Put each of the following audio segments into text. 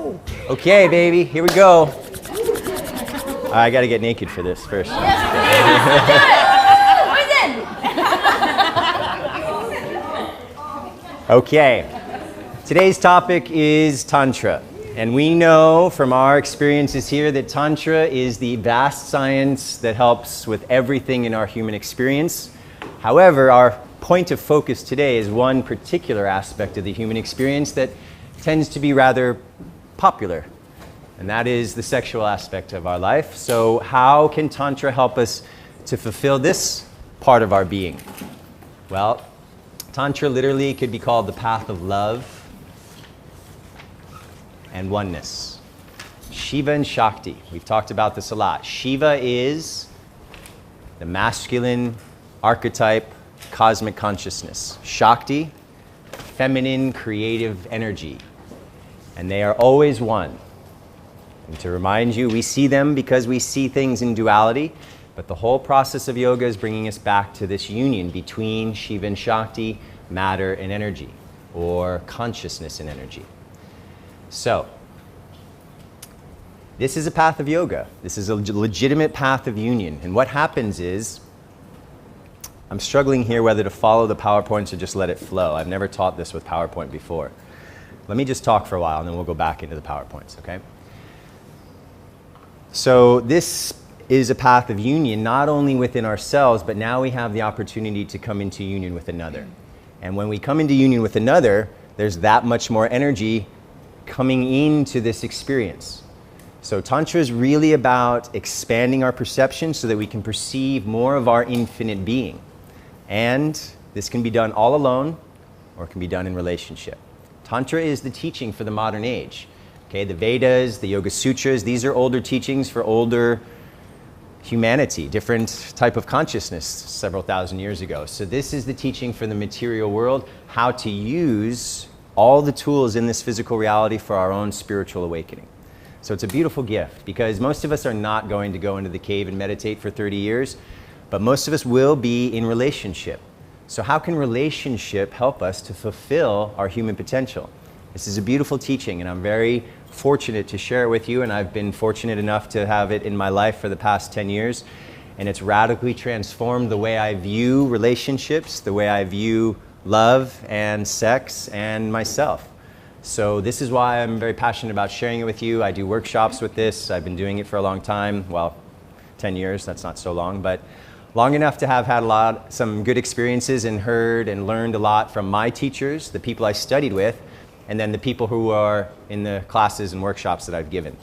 Okay, baby, here we go. I gotta get naked for this first. Okay, today's topic is Tantra. And we know from our experiences here that Tantra is the vast science that helps with everything in our human experience. However, our point of focus today is one particular aspect of the human experience that tends to be rather popular, and that is the sexual aspect of our life. So how can Tantra help us to fulfill this part of our being? Well, Tantra literally could be called the path of love and oneness. Shiva and Shakti, we've talked about this a lot. Shiva is the masculine archetype, cosmic consciousness. Shakti, feminine creative energy. And they are always one. And to remind you, we see them because we see things in duality, but the whole process of yoga is bringing us back to this union between Shiva and Shakti, matter and energy, or consciousness and energy. So, this is a path of yoga. This is a legitimate path of union. And what happens is, I'm struggling here whether to follow the PowerPoints or just let it flow. I've never taught this with PowerPoint before. Let me just talk for a while and then we'll go back into the PowerPoints, okay? So this is a path of union, not only within ourselves, but now we have the opportunity to come into union with another. And when we come into union with another, there's that much more energy coming into this experience. So Tantra is really about expanding our perception so that we can perceive more of our infinite being. And this can be done all alone or it can be done in relationship. Tantra is the teaching for the modern age. Okay, the Vedas, the Yoga Sutras, these are older teachings for older humanity, different type of consciousness several thousand years ago. So this is the teaching for the material world, how to use all the tools in this physical reality for our own spiritual awakening. So it's a beautiful gift because most of us are not going to go into the cave and meditate for 30 years, but most of us will be in relationship. So how can relationship help us to fulfill our human potential? This is a beautiful teaching and I'm very fortunate to share it with you, and I've been fortunate enough to have it in my life for the past 10 years. And it's radically transformed the way I view relationships, the way I view love and sex and myself. So this is why I'm very passionate about sharing it with you. I do workshops with this. I've been doing it for a long time. Well, 10 years, that's not so long, but long enough to have had some good experiences and heard and learned a lot from my teachers, the people I studied with, and then the people who are in the classes and workshops that I've given.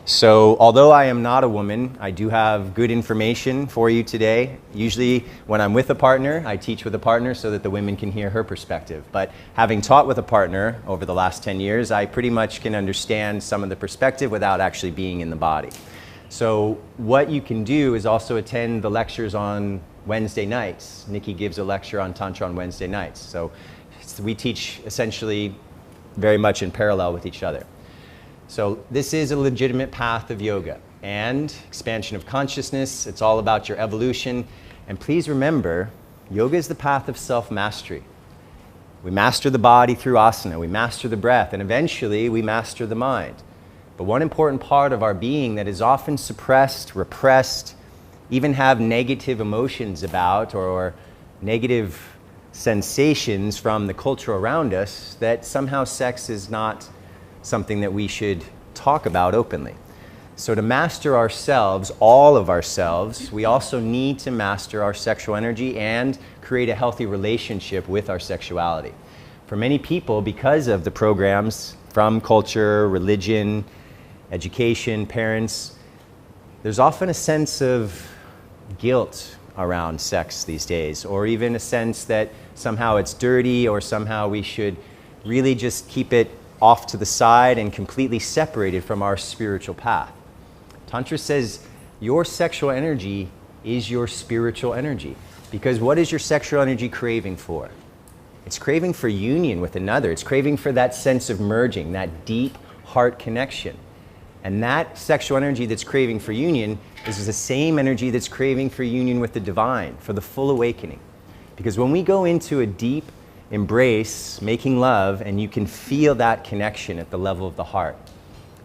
So although I am not a woman, I do have good information for you today. Usually when I'm with a partner, I teach with a partner so that the women can hear her perspective. But having taught with a partner over the last 10 years, I pretty much can understand some of the perspective without actually being in the body. So what you can do is also attend the lectures on Wednesday nights. Nikki gives a lecture on Tantra on Wednesday nights. So we teach essentially very much in parallel with each other. So this is a legitimate path of yoga and expansion of consciousness. It's all about your evolution. And please remember, yoga is the path of self-mastery. We master the body through asana, we master the breath, and eventually we master the mind. But one important part of our being that is often suppressed, repressed, even have negative emotions about or negative sensations from the culture around us, that somehow sex is not something that we should talk about openly. So to master ourselves, all of ourselves, we also need to master our sexual energy and create a healthy relationship with our sexuality. For many people, because of the programs from culture, religion, education, parents, there's often a sense of guilt around sex these days, or even a sense that somehow it's dirty or somehow we should really just keep it off to the side and completely separated from our spiritual path. Tantra says your sexual energy is your spiritual energy, because what is your sexual energy craving for? It's craving for union with another. It's craving for that sense of merging, that deep heart connection. And that sexual energy that's craving for union is the same energy that's craving for union with the divine, for the full awakening. Because when we go into a deep embrace, making love, and you can feel that connection at the level of the heart,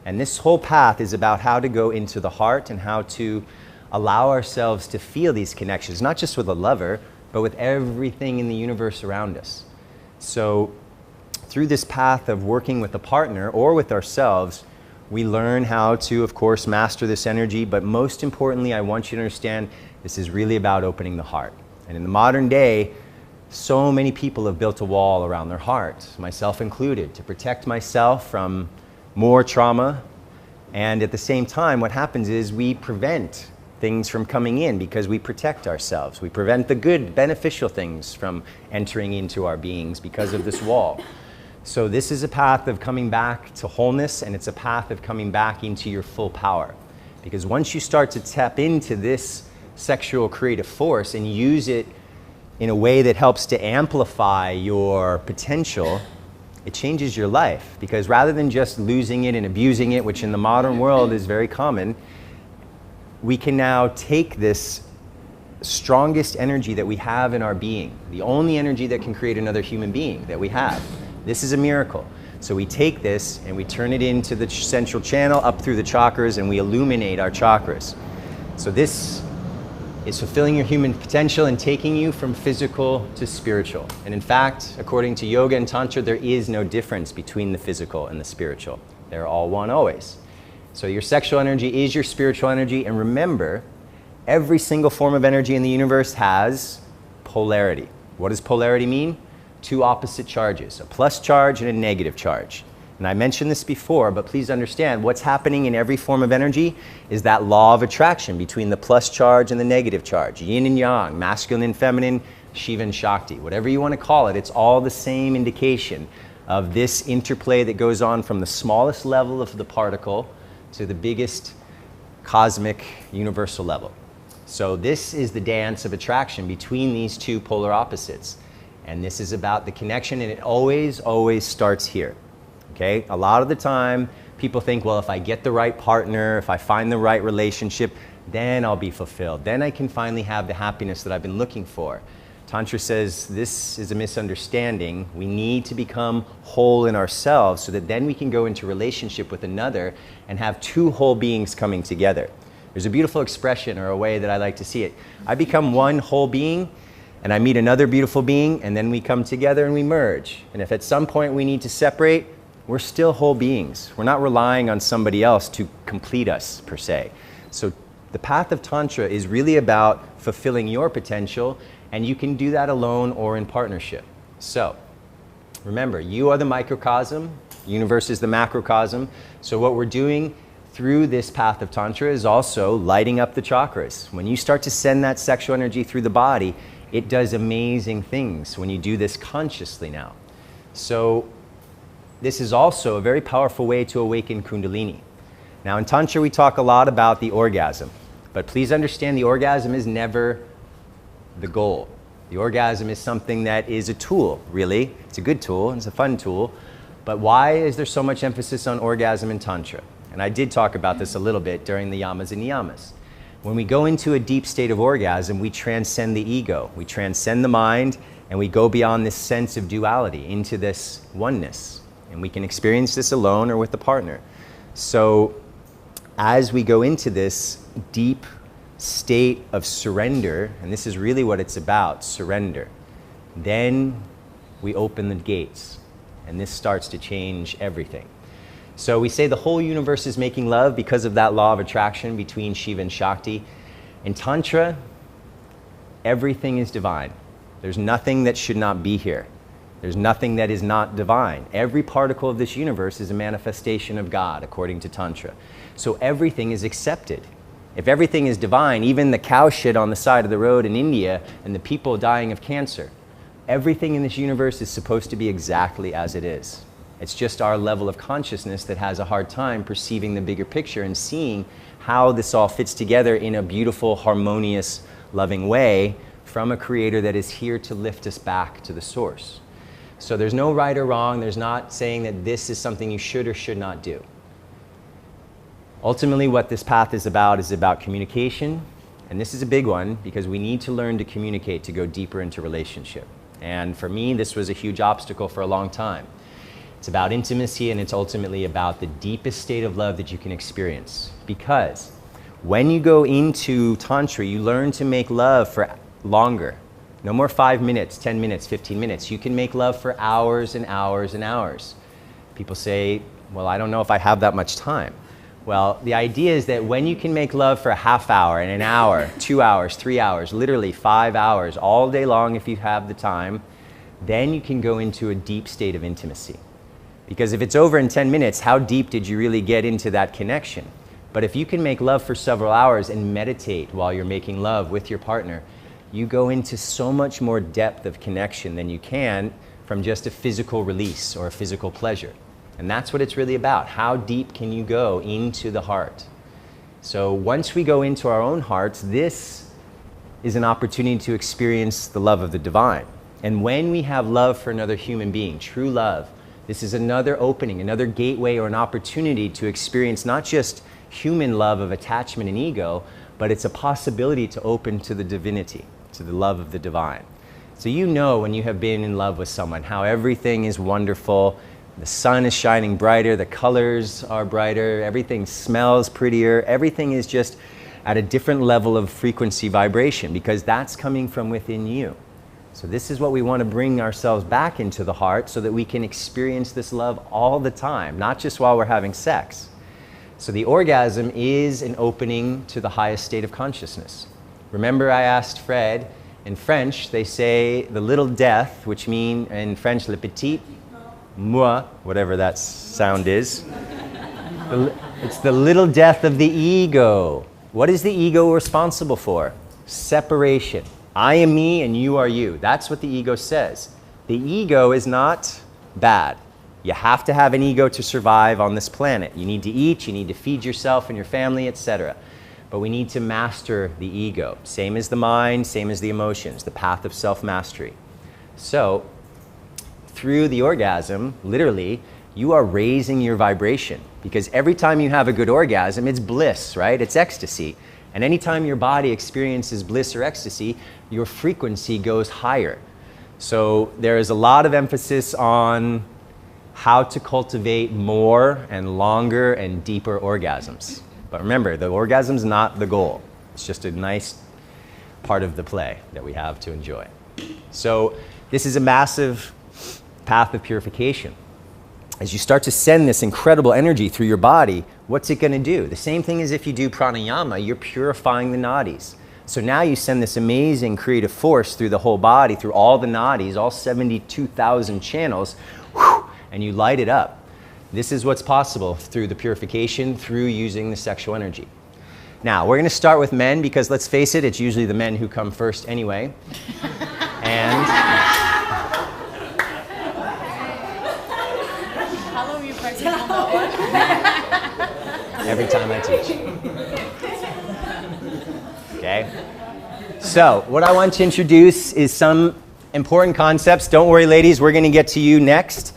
And this whole path is about how to go into the heart and how to allow ourselves to feel these connections, not just with a lover, but with everything in the universe around us. So through this path of working with a partner or with ourselves, we learn how to, of course, master this energy. But most importantly, I want you to understand this is really about opening the heart. And in the modern day, so many people have built a wall around their heart, myself included, to protect myself from more trauma. And at the same time, what happens is we prevent things from coming in because we protect ourselves. We prevent the good, beneficial things from entering into our beings because of this wall. So this is a path of coming back to wholeness, and it's a path of coming back into your full power. Because once you start to tap into this sexual creative force and use it in a way that helps to amplify your potential, it changes your life. Because rather than just losing it and abusing it, which in the modern world is very common, we can now take this strongest energy that we have in our being, the only energy that can create another human being that we have. This is a miracle. So we take this and we turn it into the central channel up through the chakras, and we illuminate our chakras. So this is fulfilling your human potential and taking you from physical to spiritual. And in fact, according to yoga and tantra, there is no difference between the physical and the spiritual. They're all one always. So your sexual energy is your spiritual energy. And remember, every single form of energy in the universe has polarity. What does polarity mean? Two opposite charges, a plus charge and a negative charge. And I mentioned this before, but please understand what's happening in every form of energy is that law of attraction between the plus charge and the negative charge. Yin and yang, masculine and feminine, Shiva and Shakti, whatever you want to call it, it's all the same indication of this interplay that goes on from the smallest level of the particle to the biggest cosmic universal level. So this is the dance of attraction between these two polar opposites. And this is about the connection, and it always, always starts here. Okay? A lot of the time, people think, well, if I get the right partner, if I find the right relationship, then I'll be fulfilled. Then I can finally have the happiness that I've been looking for. Tantra says this is a misunderstanding. We need to become whole in ourselves so that then we can go into relationship with another and have two whole beings coming together. There's a beautiful expression or a way that I like to see it. I become one whole being, and I meet another beautiful being, and then we come together and we merge. And if at some point we need to separate, we're still whole beings. We're not relying on somebody else to complete us, per se. So the path of Tantra is really about fulfilling your potential, and you can do that alone or in partnership. So remember, you are the microcosm, the universe is the macrocosm. So what we're doing through this path of Tantra is also lighting up the chakras. When you start to send that sexual energy through the body, it does amazing things when you do this consciously now. So this is also a very powerful way to awaken Kundalini. Now in Tantra we talk a lot about the orgasm, but please understand the orgasm is never the goal. The orgasm is something that is a tool, really. It's a good tool, it's a fun tool, but why is there so much emphasis on orgasm in Tantra? And I did talk about this a little bit during the yamas and niyamas. When we go into a deep state of orgasm, we transcend the ego, we transcend the mind, and we go beyond this sense of duality into this oneness. And we can experience this alone or with a partner. So as we go into this deep state of surrender, and this is really what it's about, surrender, then we open the gates, and this starts to change everything. So we say the whole universe is making love because of that law of attraction between Shiva and Shakti. In Tantra, everything is divine. There's nothing that should not be here. There's nothing that is not divine. Every particle of this universe is a manifestation of God, according to Tantra. So everything is accepted. If everything is divine, even the cow shit on the side of the road in India and the people dying of cancer, everything in this universe is supposed to be exactly as it is. It's just our level of consciousness that has a hard time perceiving the bigger picture and seeing how this all fits together in a beautiful, harmonious, loving way from a creator that is here to lift us back to the source. So there's no right or wrong. There's not saying that this is something you should or should not do. Ultimately, what this path is about communication. And this is a big one because we need to learn to communicate to go deeper into relationship. And for me, this was a huge obstacle for a long time. It's about intimacy, and it's ultimately about the deepest state of love that you can experience. Because when you go into Tantra, you learn to make love for longer. No more 5 minutes, 10 minutes, 15 minutes. You can make love for hours and hours and hours. People say, well, I don't know if I have that much time. Well, the idea is that when you can make love for a half hour and an hour, 2 hours, 3 hours, literally 5 hours, all day long if you have the time, then you can go into a deep state of intimacy. Because if it's over in 10 minutes, how deep did you really get into that connection? But if you can make love for several hours and meditate while you're making love with your partner, you go into so much more depth of connection than you can from just a physical release or a physical pleasure. And that's what it's really about. How deep can you go into the heart? So once we go into our own hearts, this is an opportunity to experience the love of the divine. And when we have love for another human being, true love, this is another opening, another gateway or an opportunity to experience not just human love of attachment and ego, but it's a possibility to open to the divinity, to the love of the divine. So you know when you have been in love with someone, how everything is wonderful, the sun is shining brighter, the colors are brighter, everything smells prettier, everything is just at a different level of frequency vibration because that's coming from within you. So this is what we want to bring ourselves back into the heart so that we can experience this love all the time, not just while we're having sex. So the orgasm is an opening to the highest state of consciousness. Remember I asked Fred, in French they say the little death, which mean in French le petit moi, whatever that sound is. It's the little death of the ego. What is the ego responsible for? Separation. I am me and you are you. That's what the ego says. The ego is not bad. You have to have an ego to survive on this planet. You need to eat, you need to feed yourself and your family, etc. But we need to master the ego. Same as the mind, same as the emotions, the path of self-mastery. So, through the orgasm, literally, you are raising your vibration. Because every time you have a good orgasm, it's bliss, right? It's ecstasy. And anytime your body experiences bliss or ecstasy, your frequency goes higher. So there is a lot of emphasis on how to cultivate more and longer and deeper orgasms. But remember, the orgasm's not the goal. It's just a nice part of the play that we have to enjoy. So this is a massive path of purification. As you start to send this incredible energy through your body, what's it going to do? The same thing as if you do pranayama, you're purifying the nadis. So now you send this amazing creative force through the whole body, through all the nadis, all 72,000 channels, and you light it up. This is what's possible through the purification, through using the sexual energy. Now, we're going to start with men because, let's face it, it's usually the men who come first anyway. And how long are you practicing on that one? every time I teach. Okay? So, what I want to introduce is some important concepts. Don't worry, ladies, we're going to get to you next.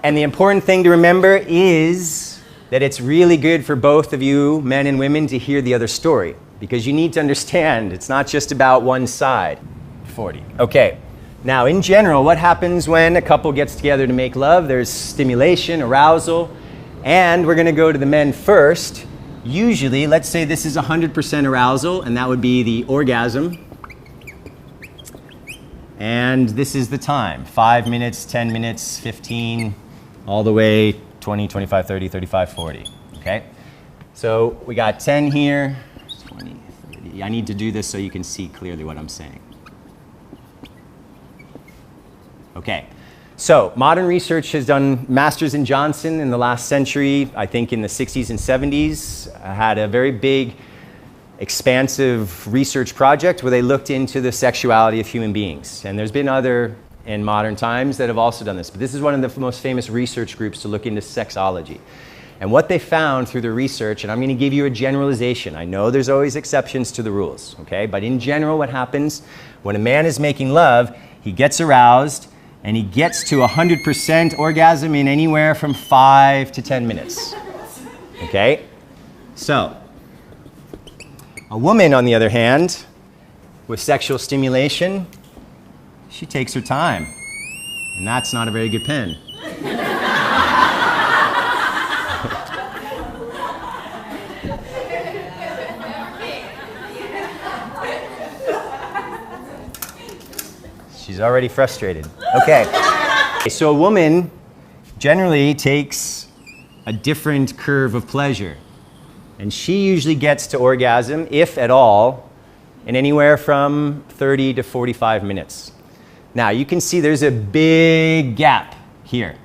And the important thing to remember is that it's really good for both of you, men and women, to hear the other story. Because you need to understand, it's not just about one side. 40. Okay. Now, in general, what happens when a couple gets together to make love? There's stimulation, arousal, and we're going to go to the men first. Usually, let's say this is 100% arousal, and that would be the orgasm. And this is the time, 5 minutes, 10 minutes, 15, all the way 20, 25, 30, 35, 40, okay? So we got 10 here, 20, 30. I need to do this so you can see clearly what I'm saying. Okay, so modern research has done Masters and Johnson in the last century, I think in the 60s and 70s, had a very big expansive research project where they looked into the sexuality of human beings. And there's been other in modern times that have also done this, but this is one of the most famous research groups to look into sexology. And what they found through the research, and I'm going to give you a generalization. I know there's always exceptions to the rules, okay? But in general, what happens when a man is making love, he gets aroused and he gets to 100% orgasm in anywhere from 5 to 10 minutes, okay? So, a woman, on the other hand, with sexual stimulation, she takes her time. And that's not a very good pen. She's already frustrated. Okay. So a woman generally takes a different curve of pleasure. And she usually gets to orgasm, if at all, in anywhere from 30 to 45 minutes. Now, you can see there's a big gap here.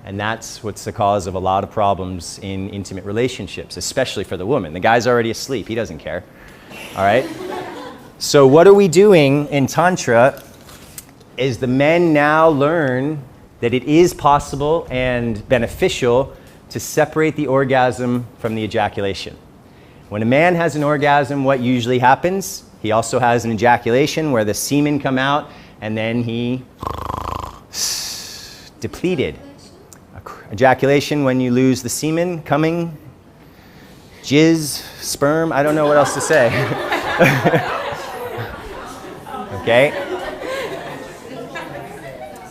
And that's what's the cause of a lot of problems in intimate relationships, especially for the woman. The guy's already asleep. He doesn't care. All right? So what are we doing in Tantra is the men now learn that it is possible and beneficial to separate the orgasm from the ejaculation. When a man has an orgasm, what usually happens? He also has an ejaculation where the semen come out and then he depleted. Ejaculation when you lose the semen coming, jizz, sperm, I don't know what else to say. Okay?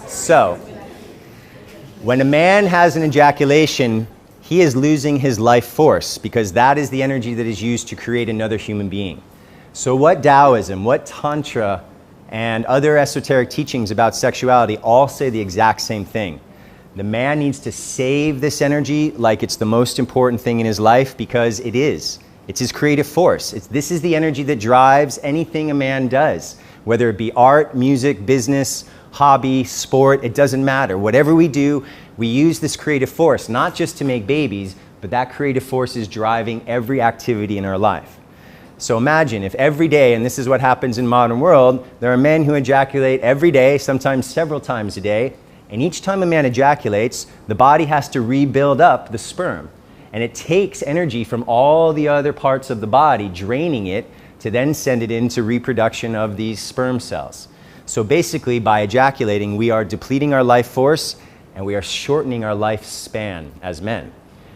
So, when a man has an ejaculation, he is losing his life force because that is the energy that is used to create another human being. So what Taoism, what Tantra, and other esoteric teachings about sexuality all say the exact same thing. The man needs to save this energy like it's the most important thing in his life because it is. It's his creative force. This is the energy that drives anything a man does, whether it be art, music, business, hobby, sport, it doesn't matter. Whatever we do, we use this creative force, not just to make babies, but that creative force is driving every activity in our life. So imagine if every day, and this is what happens in the modern world, there are men who ejaculate every day, sometimes several times a day, and each time a man ejaculates, the body has to rebuild up the sperm. And it takes energy from all the other parts of the body, draining it, to then send it into reproduction of these sperm cells. So basically, by ejaculating, we are depleting our life force and we are shortening our lifespan as men.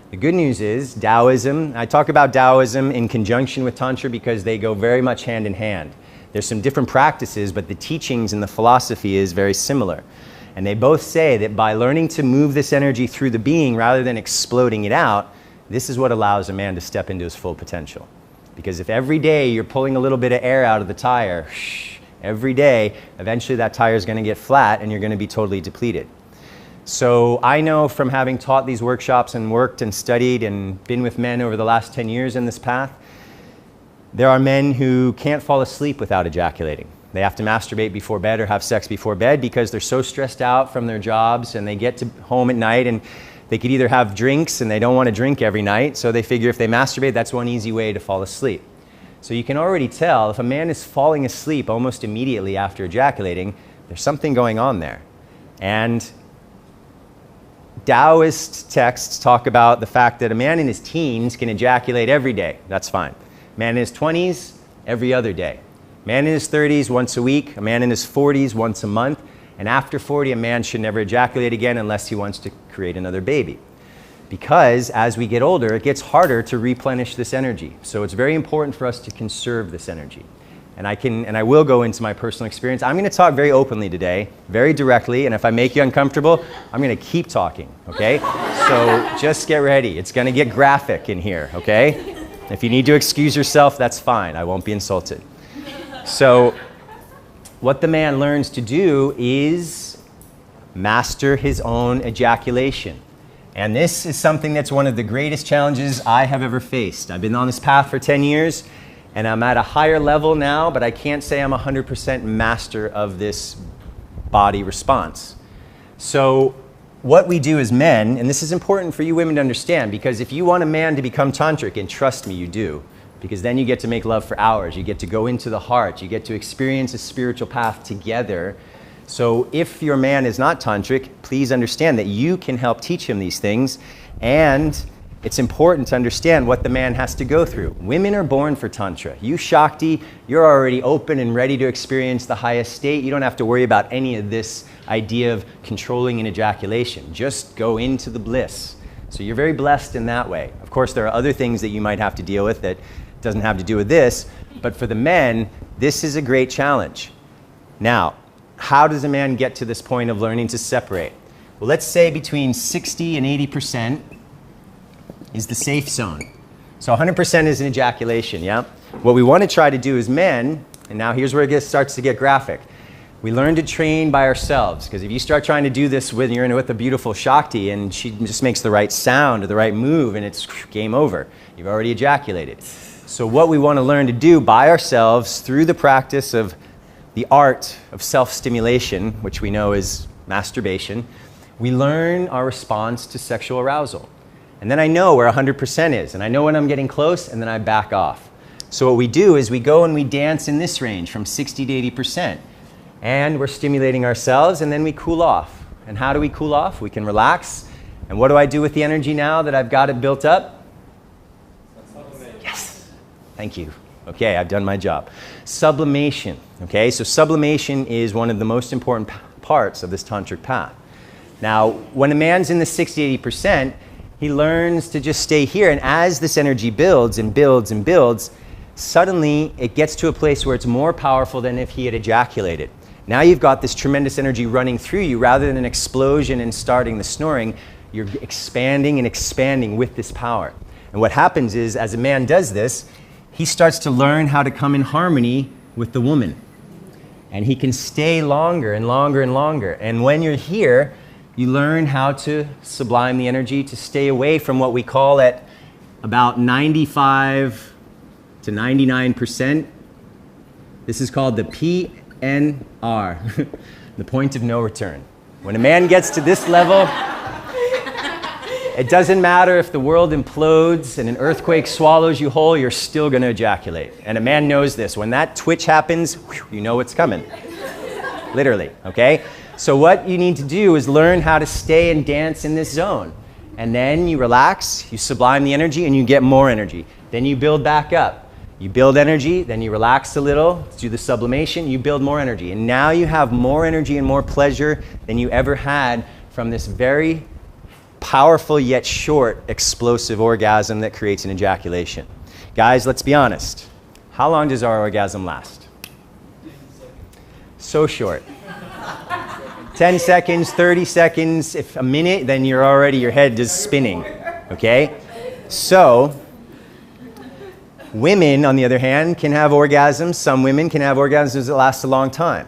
The good news is Taoism, I talk about Taoism in conjunction with Tantra because they go very much hand in hand. There's some different practices, but the teachings and the philosophy is very similar. And they both say that by learning to move this energy through the being rather than exploding it out, this is what allows a man to step into his full potential. Because if every day you're pulling a little bit of air out of the tire, every day, eventually that tire is going to get flat and you're going to be totally depleted. So I know from having taught these workshops and worked and studied and been with men over the last 10 years in this path, there are men who can't fall asleep without ejaculating. They have to masturbate before bed or have sex before bed because they're so stressed out from their jobs and they get to home at night and they could either have drinks and they don't want to drink every night, so they figure if they masturbate, that's one easy way to fall asleep. So you can already tell if a man is falling asleep almost immediately after ejaculating, there's something going on there. And Taoist texts talk about the fact that a man in his teens can ejaculate every day. That's fine. A man in his 20s, every other day. A man in his 30s, once a week. A man in his 40s, once a month. And after 40, a man should never ejaculate again unless he wants to create another baby. Because as we get older, it gets harder to replenish this energy. So it's very important for us to conserve this energy. And I will go into my personal experience. I'm going to talk very openly today, very directly, and if I make you uncomfortable, I'm going to keep talking, okay? So just get ready. It's going to get graphic in here, okay? If you need to excuse yourself, that's fine. I won't be insulted. So what the man learns to do is master his own ejaculation. And this is something that's one of the greatest challenges I have ever faced. I've been on this path for 10 years, and I'm at a higher level now, but I can't say I'm 100% master of this body response. So what we do as men, and this is important for you women to understand, because if you want a man to become tantric, and trust me, you do, because then you get to make love for hours, you get to go into the heart, you get to experience a spiritual path together. So if your man is not tantric, please understand that you can help teach him these things, and it's important to understand what the man has to go through. Women are born for Tantra. You Shakti, you're already open and ready to experience the highest state. You don't have to worry about any of this idea of controlling an ejaculation. Just go into the bliss. So you're very blessed in that way. Of course, there are other things that you might have to deal with that doesn't have to do with this, but for the men, this is a great challenge. Now, how does a man get to this point of learning to separate? Well, let's say between 60 and 80% is the safe zone. So 100% is an ejaculation, yeah? What we want to try to do as men, and now here's where it starts to get graphic. We learn to train by ourselves, because if you start trying to do this when you're with a beautiful Shakti and she just makes the right sound or the right move and it's game over, you've already ejaculated. So what we want to learn to do by ourselves through the practice of the art of self-stimulation, which we know is masturbation, we learn our response to sexual arousal. And then I know where 100% is, and I know when I'm getting close, and then I back off. So what we do is we go and we dance in this range from 60 to 80%. And we're stimulating ourselves, and then we cool off. And how do we cool off? We can relax. And what do I do with the energy now that I've got it built up? Yes. Thank you. Okay, I've done my job. Sublimation. Okay, so sublimation is one of the most important parts of this tantric path. Now, when a man's in the 60, 80%, he learns to just stay here. And as this energy builds and builds and builds, suddenly it gets to a place where it's more powerful than if he had ejaculated. Now you've got this tremendous energy running through you. Rather than an explosion and starting the snoring, you're expanding and expanding with this power. And what happens is, as a man does this, he starts to learn how to come in harmony with the woman. And he can stay longer and longer and longer. And when you're here, you learn how to sublime the energy, to stay away from what we call at about 95 to 99%. This is called the PNR, the point of no return. When a man gets to this level, it doesn't matter if the world implodes and an earthquake swallows you whole, you're still going to ejaculate. And a man knows this. When that twitch happens, you know what's coming. Literally, okay? So what you need to do is learn how to stay and dance in this zone. And then you relax, you sublime the energy, and you get more energy. Then you build back up. You build energy, then you relax a little, do the sublimation, you build more energy. And now you have more energy and more pleasure than you ever had from this very powerful yet short explosive orgasm that creates an ejaculation. Guys, let's be honest. How long does our orgasm last? So short. 10 seconds, 30 seconds, if a minute, then you're already, your head is spinning, okay? So, women, on the other hand, can have orgasms. Some women can have orgasms that last a long time.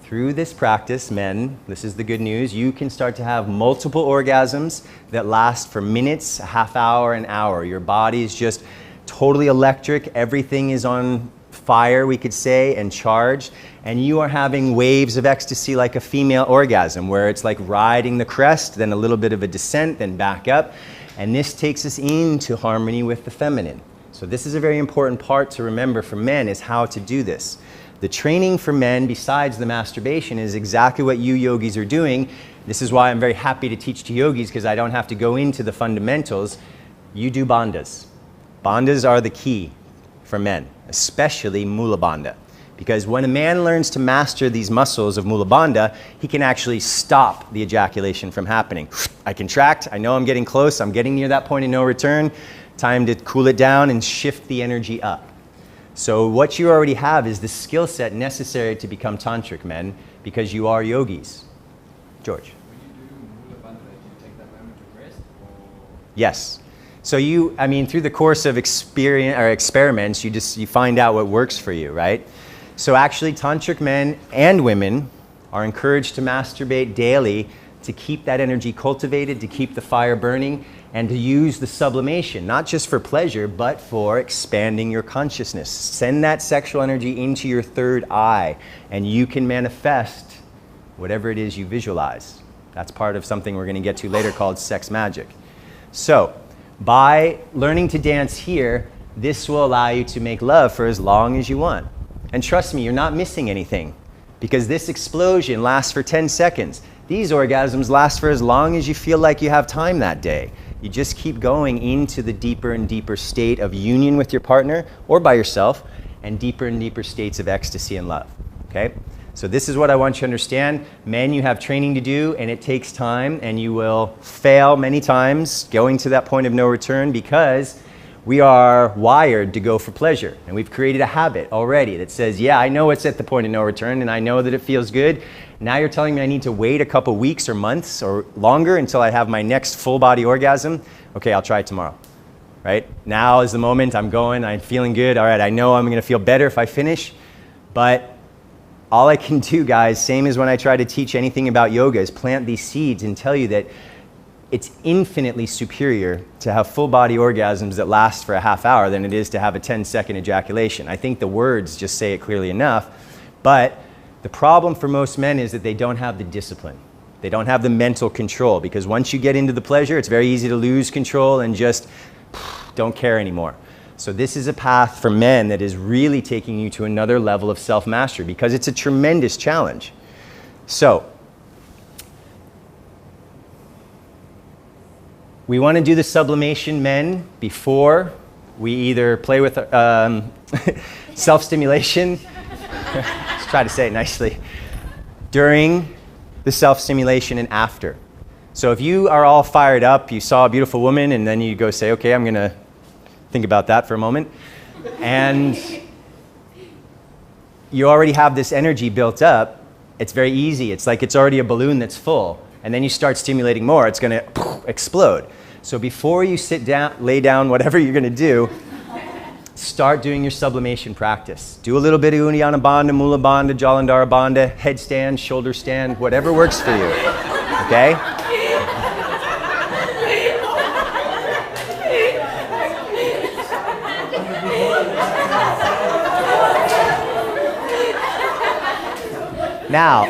Through this practice, men, this is the good news, you can start to have multiple orgasms that last for minutes, a half hour, an hour. Your body is just totally electric. Everything is on fire, we could say, and charged. And you are having waves of ecstasy like a female orgasm, where it's like riding the crest, then a little bit of a descent, then back up. And this takes us into harmony with the feminine. So this is a very important part to remember for men, is how to do this. The training for men, besides the masturbation, is exactly what you yogis are doing. This is why I'm very happy to teach to yogis, because I don't have to go into the fundamentals. You do bandhas. Bandhas are the key for men, especially Mula Bandha. Because when a man learns to master these muscles of Mula Bandha, he can actually stop the ejaculation from happening. I contract, I know I'm getting close, I'm getting near that point of no return. Time to cool it down and shift the energy up. So what you already have is the skill set necessary to become tantric men, because you are yogis. George. When you do Mula Bandha, do you take that moment to rest? Or? Yes. So through the course of experiments, you find out what works for you, right? So actually, tantric men and women are encouraged to masturbate daily to keep that energy cultivated, to keep the fire burning, and to use the sublimation, not just for pleasure, but for expanding your consciousness. Send that sexual energy into your third eye, and you can manifest whatever it is you visualize. That's part of something we're going to get to later called sex magic. So, by learning to dance here, this will allow you to make love for as long as you want. And trust me, you're not missing anything, because this explosion lasts for 10 seconds. These orgasms last for as long as you feel like you have time that day. You just keep going into the deeper and deeper state of union with your partner or by yourself, and deeper states of ecstasy and love, okay? So this is what I want you to understand. Men, you have training to do, and it takes time, and you will fail many times going to that point of no return, because we are wired to go for pleasure. And we've created a habit already that says, yeah, I know it's at the point of no return, and I know that it feels good. Now you're telling me I need to wait a couple weeks or months or longer until I have my next full body orgasm. Okay, I'll try it tomorrow, right? Now is the moment. I'm going, I'm feeling good. All right, I know I'm going to feel better if I finish, but all I can do, guys, same as when I try to teach anything about yoga, is plant these seeds and tell you that it's infinitely superior to have full body orgasms that last for a half hour than it is to have a 10-second ejaculation. I think the words just say it clearly enough, but the problem for most men is that they don't have the discipline. They don't have the mental control, because once you get into the pleasure, it's very easy to lose control and just don't care anymore. So this is a path for men that is really taking you to another level of self-mastery, because it's a tremendous challenge. So we want to do the sublimation, men, before we either play with self-stimulation, let's try to say it nicely, during the self-stimulation and after. So if you are all fired up, you saw a beautiful woman, and then you go say, okay, I'm going to think about that for a moment, and you already have this energy built up, it's very easy. It's like it's already a balloon that's full, and then you start stimulating more, it's going to explode. So before you sit down, lay down, whatever you're going to do, start doing your sublimation practice. Do a little bit of Uddiyana Bandha, Mula Bandha, Jalandhara Bandha, headstand, shoulder stand, whatever works for you. Okay? Now,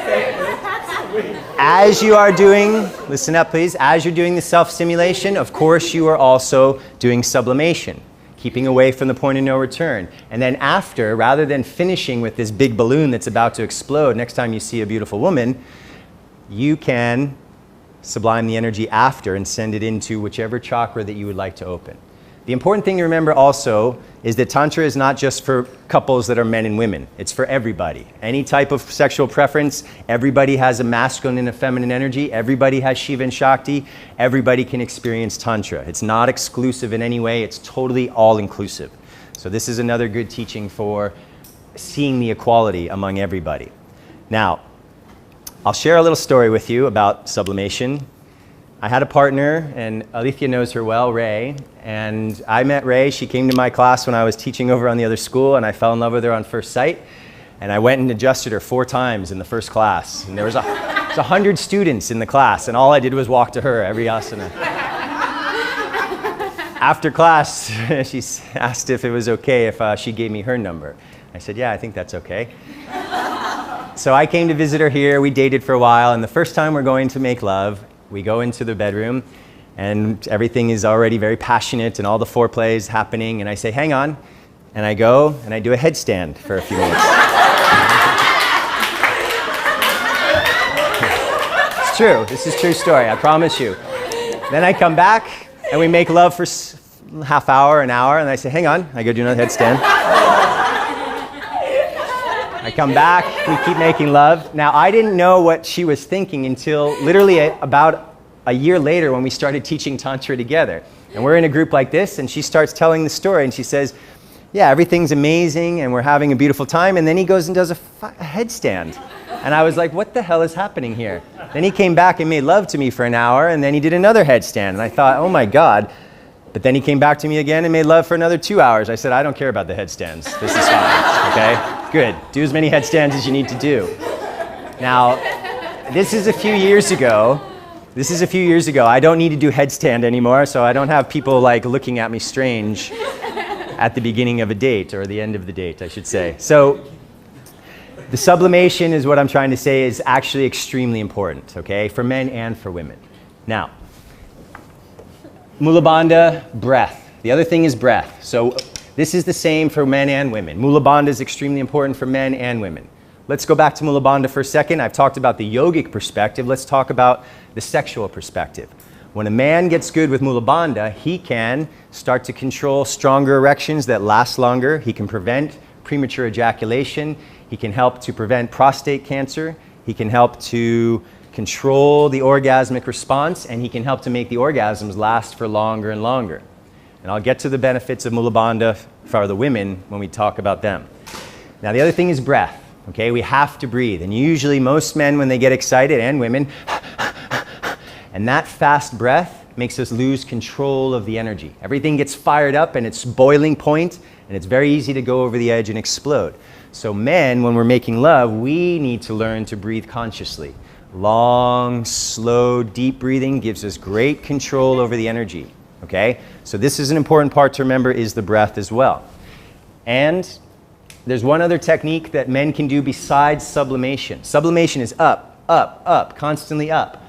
as you are doing, listen up please, as you're doing the self-stimulation, of course you are also doing sublimation, keeping away from the point of no return. And then after, rather than finishing with this big balloon that's about to explode, next time you see a beautiful woman, you can sublime the energy after and send it into whichever chakra that you would like to open. The important thing to remember also is that Tantra is not just for couples that are men and women. It's for everybody. Any type of sexual preference, everybody has a masculine and a feminine energy, everybody has Shiva and Shakti, everybody can experience Tantra. It's not exclusive in any way, it's totally all-inclusive. So this is another good teaching for seeing the equality among everybody. Now, I'll share a little story with you about sublimation. I had a partner, and Alethea knows her well, Ray, and I met Ray. She came to my class when I was teaching over on the other school, and I fell in love with her on first sight. And I went and adjusted her 4 times in the first class. And there was 100 students in the class, and all I did was walk to her every asana. After class, she asked if it was okay if she gave me her number. I said, yeah, I think that's okay. So I came to visit her here. We dated for a while, and the first time we're going to make love, we go into the bedroom, and everything is already very passionate, and all the foreplay is happening, and I say, hang on, and I go, and I do a headstand for a few minutes. It's true. This is a true story, I promise you. Then I come back, and we make love for half hour, an hour, and I say, hang on, I go do another headstand. I come back, we keep making love. Now, I didn't know what she was thinking until literally about a year later when we started teaching Tantra together. And we're in a group like this, and she starts telling the story, and she says, yeah, everything's amazing, and we're having a beautiful time, and then he goes and does a headstand. And I was like, what the hell is happening here? Then he came back and made love to me for an hour, and then he did another headstand, and I thought, oh my God. But then he came back to me again and made love for another 2 hours. I said, I don't care about the headstands. This is fine, okay? Good. Do as many headstands as you need to do. Now, this is a few years ago. I don't need to do headstand anymore, so I don't have people like looking at me strange at the beginning of a date, or the end of the date, I should say. So the sublimation is what I'm trying to say is actually extremely important, okay? For men and for women. Now, Mula Bandha, breath. The other thing is breath. So this is the same for men and women. Mula Bandha is extremely important for men and women. Let's go back to Mula Bandha for a second. I've talked about the yogic perspective. Let's talk about the sexual perspective. When a man gets good with Mula Bandha, he can start to control stronger erections that last longer. He can prevent premature ejaculation. He can help to prevent prostate cancer. He can help to control the orgasmic response, and he can help to make the orgasms last for longer and longer. And I'll get to the benefits of Mula Bandha for the women when we talk about them. Now, the other thing is breath, okay? We have to breathe, and usually most men, when they get excited, and women, and that fast breath makes us lose control of the energy. Everything gets fired up and it's boiling point, and it's very easy to go over the edge and explode. So men, when we're making love, we need to learn to breathe consciously. Long, slow, deep breathing gives us great control over the energy, okay? So this is an important part to remember, is the breath as well. And there's one other technique that men can do besides sublimation. Sublimation is up, up, up, constantly up.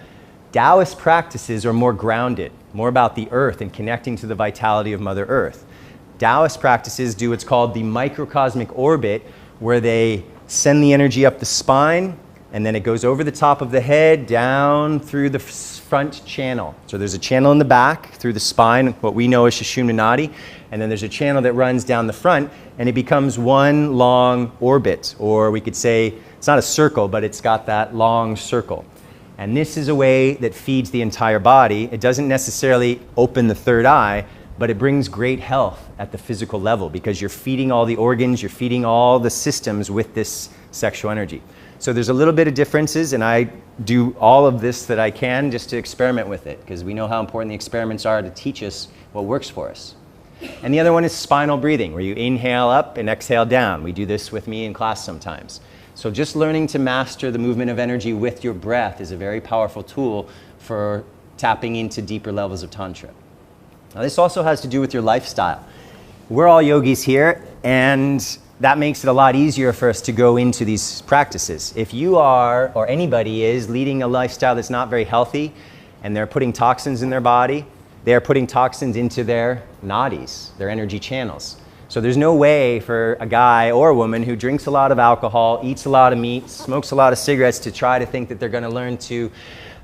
Taoist practices are more grounded, more about the earth and connecting to the vitality of Mother Earth. Taoist practices do what's called the microcosmic orbit, where they send the energy up the spine, and then it goes over the top of the head, down through the front channel. So there's a channel in the back through the spine, what we know as Sushumna Nadi, and then there's a channel that runs down the front, and it becomes one long orbit, or we could say, it's not a circle, but it's got that long circle. And this is a way that feeds the entire body. It doesn't necessarily open the third eye, but it brings great health at the physical level, because you're feeding all the organs, you're feeding all the systems with this sexual energy. So there's a little bit of differences, and I do all of this that I can just to experiment with it, because we know how important the experiments are to teach us what works for us. And the other one is spinal breathing, where you inhale up and exhale down. We do this with me in class sometimes. So just learning to master the movement of energy with your breath is a very powerful tool for tapping into deeper levels of Tantra. Now this also has to do with your lifestyle. We're all yogis here, and that makes it a lot easier for us to go into these practices. If you are, or anybody is, leading a lifestyle that's not very healthy, and they're putting toxins in their body, they're putting toxins into their nadis, their energy channels. So there's no way for a guy or a woman who drinks a lot of alcohol, eats a lot of meat, smokes a lot of cigarettes to try to think that they're going to learn to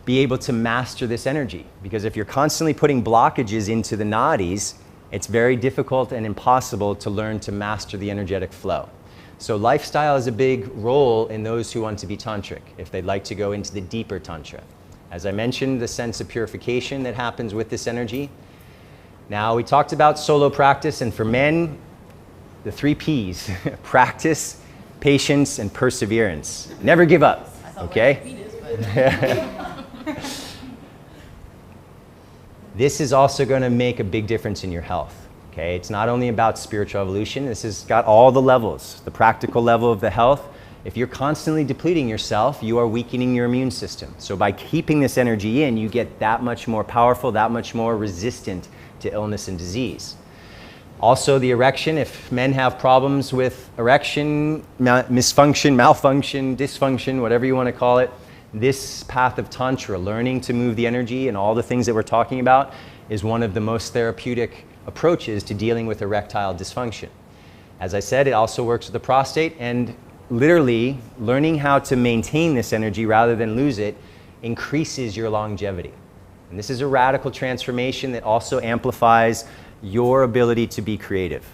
be able to master this energy. Because if you're constantly putting blockages into the nadis, it's very difficult and impossible to learn to master the energetic flow. So lifestyle is a big role in those who want to be tantric, if they'd like to go into the deeper tantra. As I mentioned, the sense of purification that happens with this energy. Now, we talked about solo practice, and for men, the 3 P's, practice, patience, and perseverance. Never give up, okay? This is also going to make a big difference in your health, okay? It's not only about spiritual evolution. This has got all the levels, the practical level of the health. If you're constantly depleting yourself, you are weakening your immune system. So by keeping this energy in, you get that much more powerful, that much more resistant to illness and disease. Also, the erection, if men have problems with erection, misfunction, malfunction, dysfunction, whatever you want to call it, this path of Tantra, learning to move the energy and all the things that we're talking about, is one of the most therapeutic approaches to dealing with erectile dysfunction. As I said, it also works with the prostate, and literally learning how to maintain this energy rather than lose it increases your longevity. And this is a radical transformation that also amplifies your ability to be creative.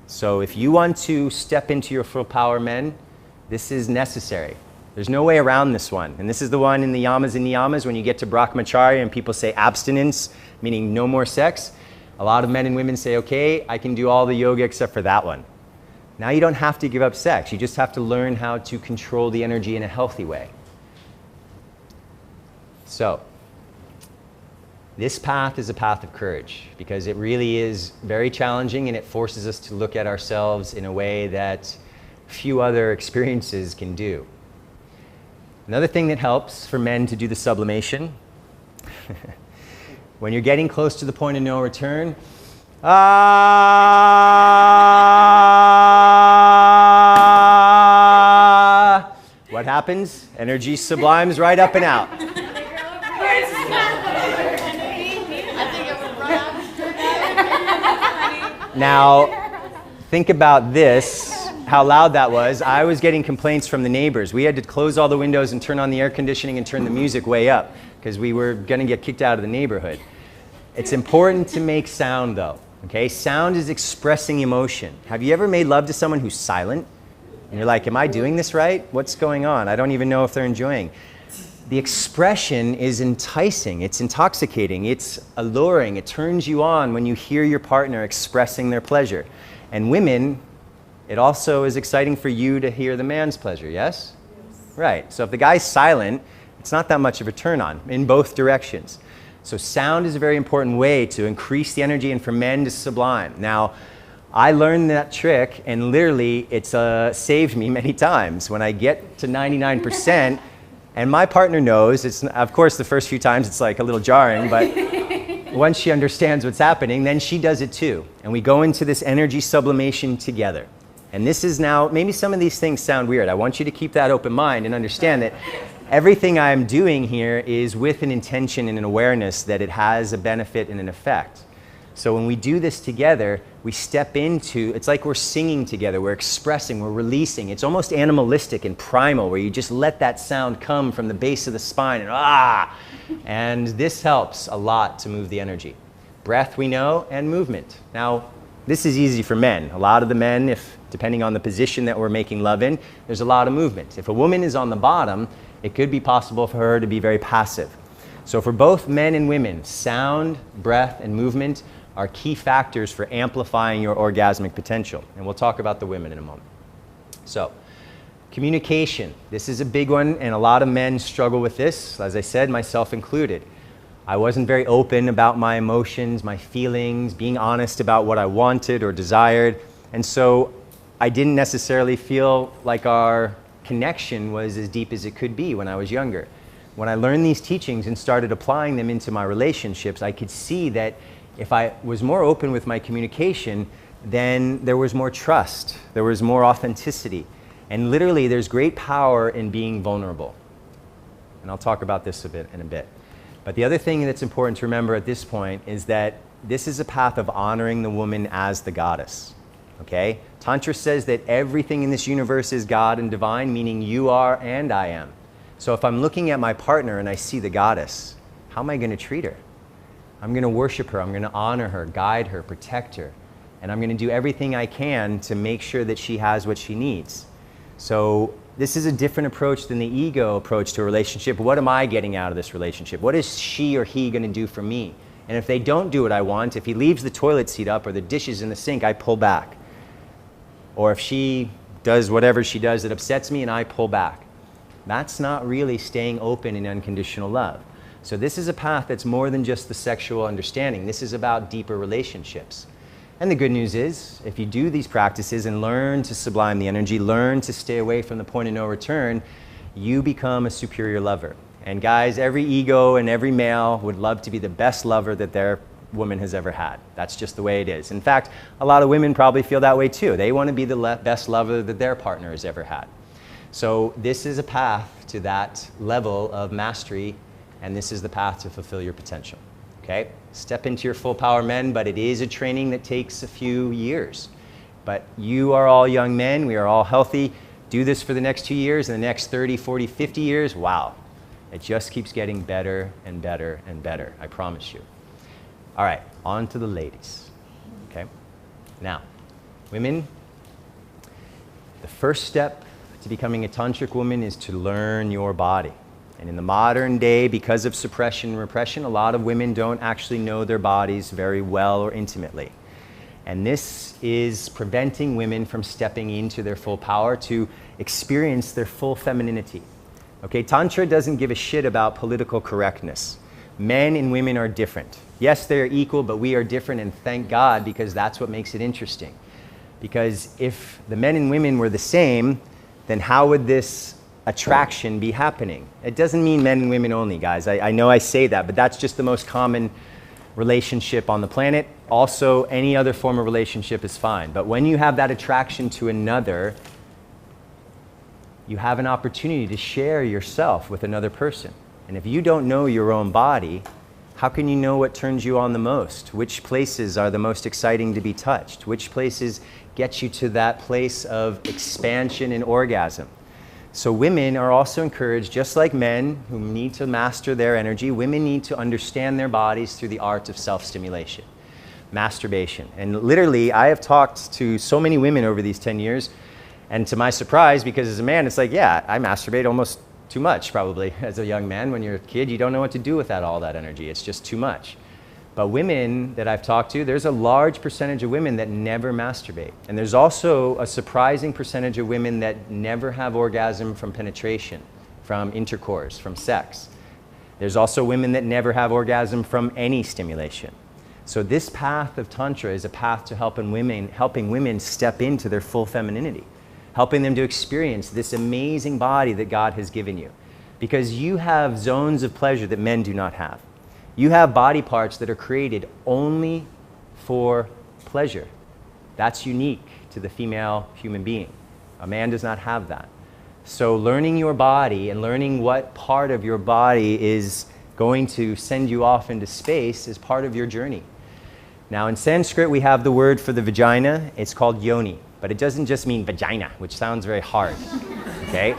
So if you want to step into your full power, men, this is necessary. There's no way around this one. And this is the one in the yamas and niyamas, when you get to brahmacharya and people say abstinence, meaning no more sex. A lot of men and women say, okay, I can do all the yoga except for that one. Now you don't have to give up sex. You just have to learn how to control the energy in a healthy way. So, this path is a path of courage, because it really is very challenging, and it forces us to look at ourselves in a way that few other experiences can do. Another thing that helps for men to do the sublimation, when you're getting close to the point of no return, what happens? Energy sublimes right up and out. Now, think about this, how loud that was. I was getting complaints from the neighbors. We had to close all the windows and turn on the air conditioning and turn the music way up, because we were going to get kicked out of the neighborhood. It's important to make sound, though. Okay? Sound is expressing emotion. Have you ever made love to someone who's silent? And you're like, am I doing this right? What's going on? I don't even know if they're enjoying. The expression is enticing, it's intoxicating, it's alluring, it turns you on when you hear your partner expressing their pleasure. And women, it also is exciting for you to hear the man's pleasure, yes? Right, so if the guy's silent, it's not that much of a turn on in both directions. So sound is a very important way to increase the energy and for men to sublime. Now, I learned that trick, and literally it's saved me many times. When I get to 99%, and my partner knows, it's, of course, the first few times it's like a little jarring, but once she understands what's happening, then she does it too. And we go into this energy sublimation together. And this is now, maybe some of these things sound weird. I want you to keep that open mind and understand that everything I'm doing here is with an intention and an awareness that it has a benefit and an effect. So when we do this together, we step into, it's like we're singing together, we're expressing, we're releasing. It's almost animalistic and primal, where you just let that sound come from the base of the spine and ah! And this helps a lot to move the energy. Breath we know, and movement. Now, this is easy for men. A lot of the men, depending on the position that we're making love in, there's a lot of movement. If a woman is on the bottom, it could be possible for her to be very passive. So for both men and women, sound, breath, and movement are key factors for amplifying your orgasmic potential. And we'll talk about the women in a moment. So, communication. This is a big one, and a lot of men struggle with this, as I said, myself included. I wasn't very open about my emotions, my feelings, being honest about what I wanted or desired. And so I didn't necessarily feel like our connection was as deep as it could be when I was younger. When I learned these teachings and started applying them into my relationships, I could see that if I was more open with my communication, then there was more trust, there was more authenticity. And literally, there's great power in being vulnerable. And I'll talk about this in a bit. But the other thing that's important to remember at this point is that this is a path of honoring the woman as the goddess. Okay? Tantra says that everything in this universe is God and divine, meaning you are and I am. So if I'm looking at my partner and I see the goddess, how am I going to treat her? I'm going to worship her, I'm going to honor her, guide her, protect her, and I'm going to do everything I can to make sure that she has what she needs. So this is a different approach than the ego approach to a relationship. What am I getting out of this relationship? What is she or he going to do for me? And if they don't do what I want, if he leaves the toilet seat up or the dishes in the sink, I pull back. Or if she does whatever she does that upsets me and I pull back. That's not really staying open in unconditional love. So this is a path that's more than just the sexual understanding. This is about deeper relationships. And the good news is, if you do these practices and learn to sublime the energy, learn to stay away from the point of no return, you become a superior lover. And guys, every ego and every male would love to be the best lover that their woman has ever had. That's just the way it is. In fact, a lot of women probably feel that way too. They want to be the best lover that their partner has ever had. So this is a path to that level of mastery, and this is the path to fulfill your potential. Okay? Step into your full power, men, but it is a training that takes a few years. But you are all young men, we are all healthy. Do this for the next 2 years, and the next 30, 40, 50 years, wow. It just keeps getting better and better and better, I promise you. All right, on to the ladies. Okay? Now, women, the first step to becoming a tantric woman is to learn your body. And in the modern day, because of suppression and repression, a lot of women don't actually know their bodies very well or intimately. And this is preventing women from stepping into their full power to experience their full femininity. Okay, Tantra doesn't give a shit about political correctness. Men and women are different. Yes, they're equal, but we are different, and thank God, because that's what makes it interesting. Because if the men and women were the same, then how would this attraction be happening? It doesn't mean men and women only, guys. I know I say that, but that's just the most common relationship on the planet. Also, any other form of relationship is fine. But when you have that attraction to another, you have an opportunity to share yourself with another person. And if you don't know your own body, how can you know what turns you on the most? Which places are the most exciting to be touched? Which places get you to that place of expansion and orgasm? So women are also encouraged, just like men who need to master their energy, women need to understand their bodies through the art of self-stimulation, masturbation. And literally, I have talked to so many women over these 10 years, and to my surprise, because as a man, it's like, yeah, I masturbate almost too much, probably, as a young man. When you're a kid, you don't know what to do with all that energy. It's just too much. But women that I've talked to, there's a large percentage of women that never masturbate. And there's also a surprising percentage of women that never have orgasm from penetration, from intercourse, from sex. There's also women that never have orgasm from any stimulation. So this path of Tantra is a path to helping women step into their full femininity, helping them to experience this amazing body that God has given you. Because you have zones of pleasure that men do not have. You have body parts that are created only for pleasure. That's unique to the female human being. A man does not have that. So learning your body and learning what part of your body is going to send you off into space is part of your journey. Now in Sanskrit we have the word for the vagina, it's called yoni, but it doesn't just mean vagina, which sounds very hard, okay?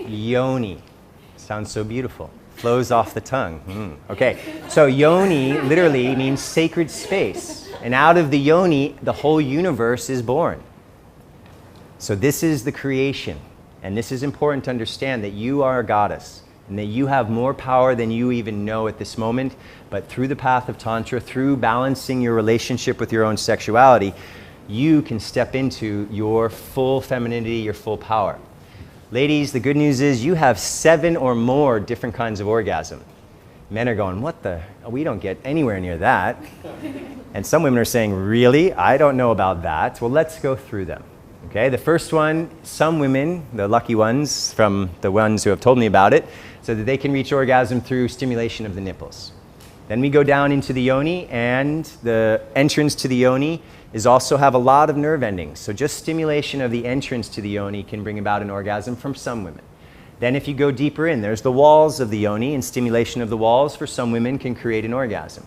Yoni, sounds so beautiful, flows off the tongue. Okay, so yoni literally means sacred space, and out of the yoni the whole universe is born. So this is the creation, and this is important to understand, that you are a goddess and that you have more power than you even know at this moment. But through the path of Tantra, through balancing your relationship with your own sexuality, you can step into your full femininity, your full power. Ladies, the good news is you have 7 or more different kinds of orgasm. Men are going, what the? We don't get anywhere near that. And some women are saying, really? I don't know about that. Well, let's go through them. Okay, the first one, some women, the lucky ones from the ones who have told me about it, so that they can reach orgasm through stimulation of the nipples. Then we go down into the yoni, and the entrance to the yoni is also have a lot of nerve endings. So just stimulation of the entrance to the yoni can bring about an orgasm from some women. Then if you go deeper in, there's the walls of the yoni, and stimulation of the walls for some women can create an orgasm.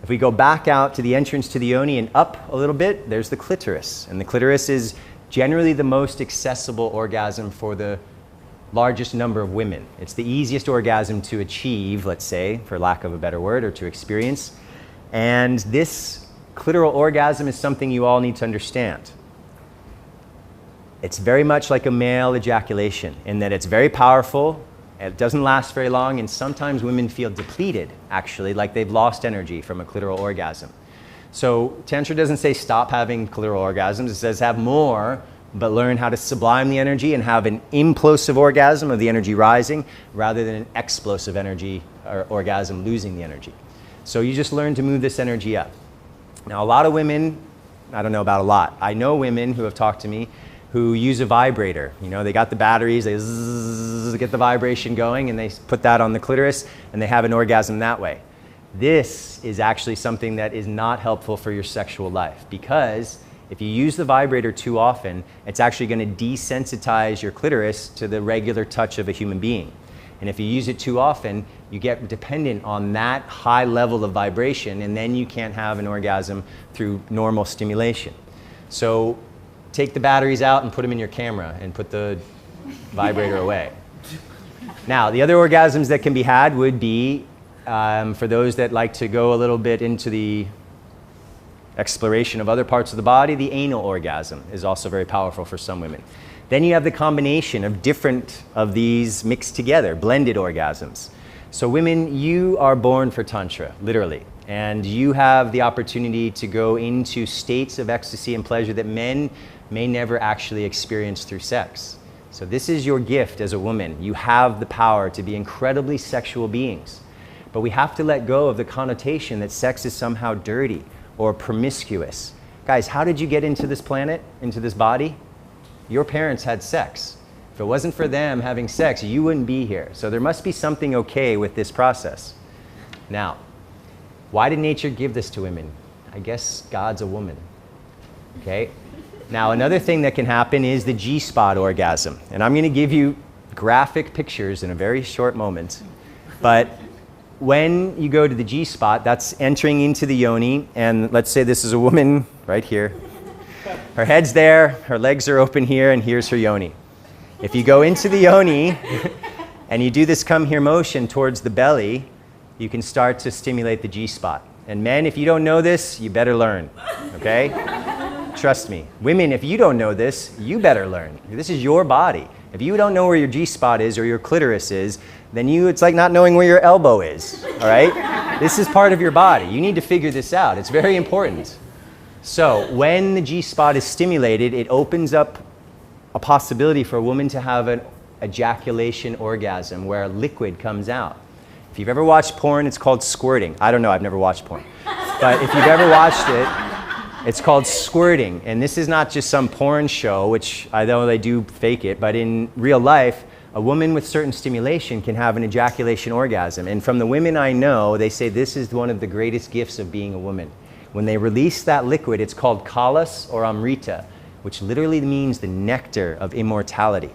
If we go back out to the entrance to the yoni and up a little bit, there's the clitoris. And the clitoris is generally the most accessible orgasm for the largest number of women. It's the easiest orgasm to achieve, let's say, for lack of a better word, or to experience. And this clitoral orgasm is something you all need to understand. It's very much like a male ejaculation in that it's very powerful, it doesn't last very long, and sometimes women feel depleted, actually, like they've lost energy from a clitoral orgasm. So Tantra doesn't say stop having clitoral orgasms, it says have more, but learn how to sublime the energy and have an implosive orgasm of the energy rising rather than an explosive energy or orgasm losing the energy. So you just learn to move this energy up. Now a lot of women, I don't know about a lot, I know women who have talked to me who use a vibrator. You know, they got the batteries, they zzz, get the vibration going, and they put that on the clitoris and they have an orgasm that way. This is actually something that is not helpful for your sexual life, because if you use the vibrator too often, it's actually going to desensitize your clitoris to the regular touch of a human being. And if you use it too often, you get dependent on that high level of vibration, and then you can't have an orgasm through normal stimulation. So take the batteries out and put them in your camera and put the vibrator away. Now, the other orgasms that can be had would be for those that like to go a little bit into the exploration of other parts of the body, the anal orgasm is also very powerful for some women. Then you have the combination of different of these mixed together, blended orgasms. So women, you are born for Tantra, literally, and you have the opportunity to go into states of ecstasy and pleasure that men may never actually experience through sex. So this is your gift as a woman. You have the power to be incredibly sexual beings. But we have to let go of the connotation that sex is somehow dirty or promiscuous. Guys, how did you get into this planet, into this body? Your parents had sex. If it wasn't for them having sex, you wouldn't be here. So there must be something okay with this process. Now, why did nature give this to women? I guess God's a woman, okay? Now, another thing that can happen is the G-spot orgasm. And I'm gonna give you graphic pictures in a very short moment. But when you go to the G-spot, that's entering into the yoni, and let's say this is a woman right here. Her head's there, her legs are open here, and here's her yoni. If you go into the yoni and you do this come here motion towards the belly, you can start to stimulate the G-spot. And men, if you don't know this, you better learn, okay? Trust me. Women, if you don't know this, you better learn. This is your body. If you don't know where your G-spot is or your clitoris is, then it's like not knowing where your elbow is, all right? This is part of your body. You need to figure this out. It's very important. So when the G-spot is stimulated, it opens up a possibility for a woman to have an ejaculation orgasm where a liquid comes out. If you've ever watched porn, it's called squirting. I don't know, I've never watched porn. But if you've ever watched it, it's called squirting. And this is not just some porn show, which I know they do fake it, but in real life, a woman with certain stimulation can have an ejaculation orgasm. And from the women I know, they say this is one of the greatest gifts of being a woman. When they release that liquid, it's called kalas or amrita, which literally means the nectar of immortality.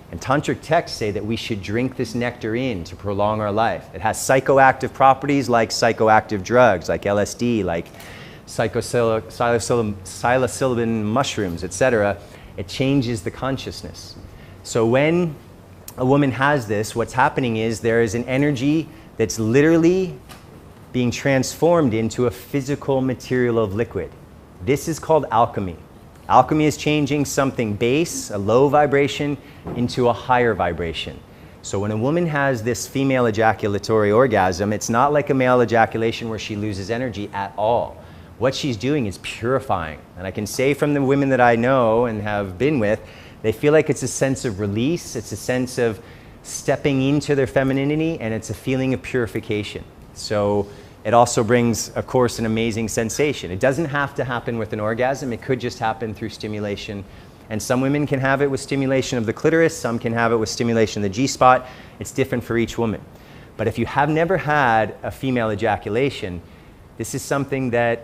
And Tantric texts say that we should drink this nectar in to prolong our life. It has psychoactive properties like psychoactive drugs, like LSD, like psilocybin mushrooms, etc. It changes the consciousness. So when a woman has this, what's happening is there is an energy that's literally being transformed into a physical material of liquid. This is called alchemy. Alchemy is changing something base, a low vibration, into a higher vibration. So when a woman has this female ejaculatory orgasm, it's not like a male ejaculation where she loses energy at all. What she's doing is purifying. And I can say from the women that I know and have been with, they feel like it's a sense of release, it's a sense of stepping into their femininity, and it's a feeling of purification. So it also brings, of course, an amazing sensation. It doesn't have to happen with an orgasm. It could just happen through stimulation. And some women can have it with stimulation of the clitoris. Some can have it with stimulation of the G-spot. It's different for each woman. But if you have never had a female ejaculation, this is something that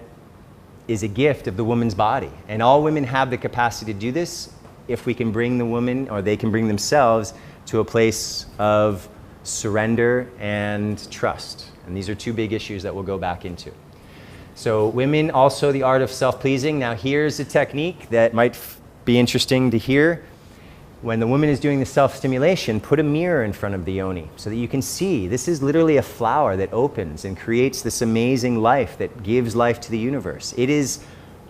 is a gift of the woman's body. And all women have the capacity to do this if we can bring the woman, or they can bring themselves, to a place of surrender and trust. And these are two big issues that we'll go back into. So women, also the art of self-pleasing. Now here's a technique that might be interesting to hear. When the woman is doing the self-stimulation, put a mirror in front of the yoni so that you can see. This is literally a flower that opens and creates this amazing life that gives life to the universe. It is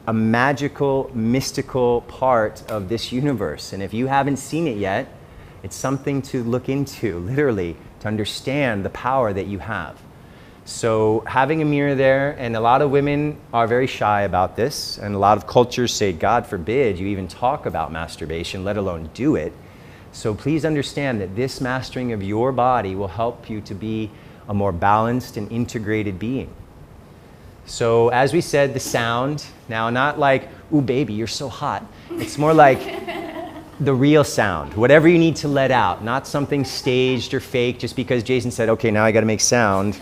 a magical, mystical part of this universe. And if you haven't seen it yet, it's something to look into, literally, to understand the power that you have. So having a mirror there, and a lot of women are very shy about this, and a lot of cultures say, God forbid you even talk about masturbation, let alone do it. So please understand that this mastering of your body will help you to be a more balanced and integrated being. So as we said, the sound, now not like, ooh baby, you're so hot. It's more like the real sound, whatever you need to let out, not something staged or fake just because Jason said, okay, now I got to make sound.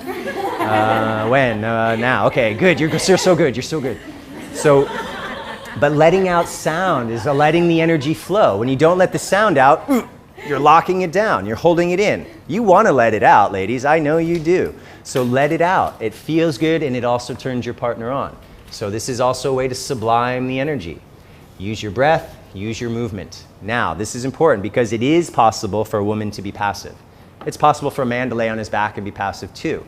Now, okay, good, you're so good, you're so good. So, but letting out sound is letting the energy flow. When you don't let the sound out, you're locking it down, you're holding it in. You want to let it out, ladies, I know you do. So let it out. It feels good, and it also turns your partner on. So this is also a way to sublime the energy. Use your breath, use your movement. Now, this is important because it is possible for a woman to be passive. It's possible for a man to lay on his back and be passive too.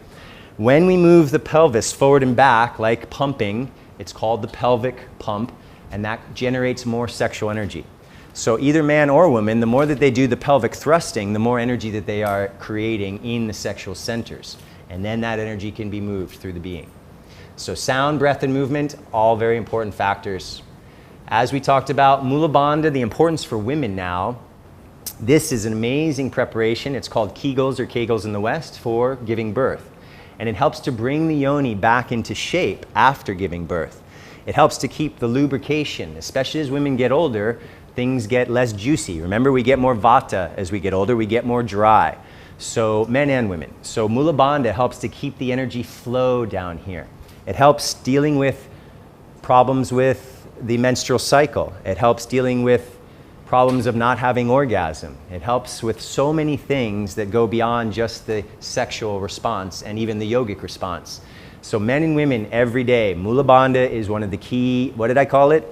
When we move the pelvis forward and back, like pumping, it's called the pelvic pump, and that generates more sexual energy. So either man or woman, the more that they do the pelvic thrusting, the more energy that they are creating in the sexual centers. And then that energy can be moved through the being. So sound, breath, and movement, all very important factors. As we talked about, Mula Bandha, the importance for women now, this is an amazing preparation. It's called Kegels or Kegels in the West for giving birth. And it helps to bring the yoni back into shape after giving birth. It helps to keep the lubrication, especially as women get older, things get less juicy. Remember, we get more vata as we get older, we get more dry. So men and women. So Mula Bandha helps to keep the energy flow down here. It helps dealing with problems with the menstrual cycle. It helps dealing with problems of not having orgasm. It helps with so many things that go beyond just the sexual response and even the yogic response. So men and women every day, Mula Bandha is one of the key, what did I call it?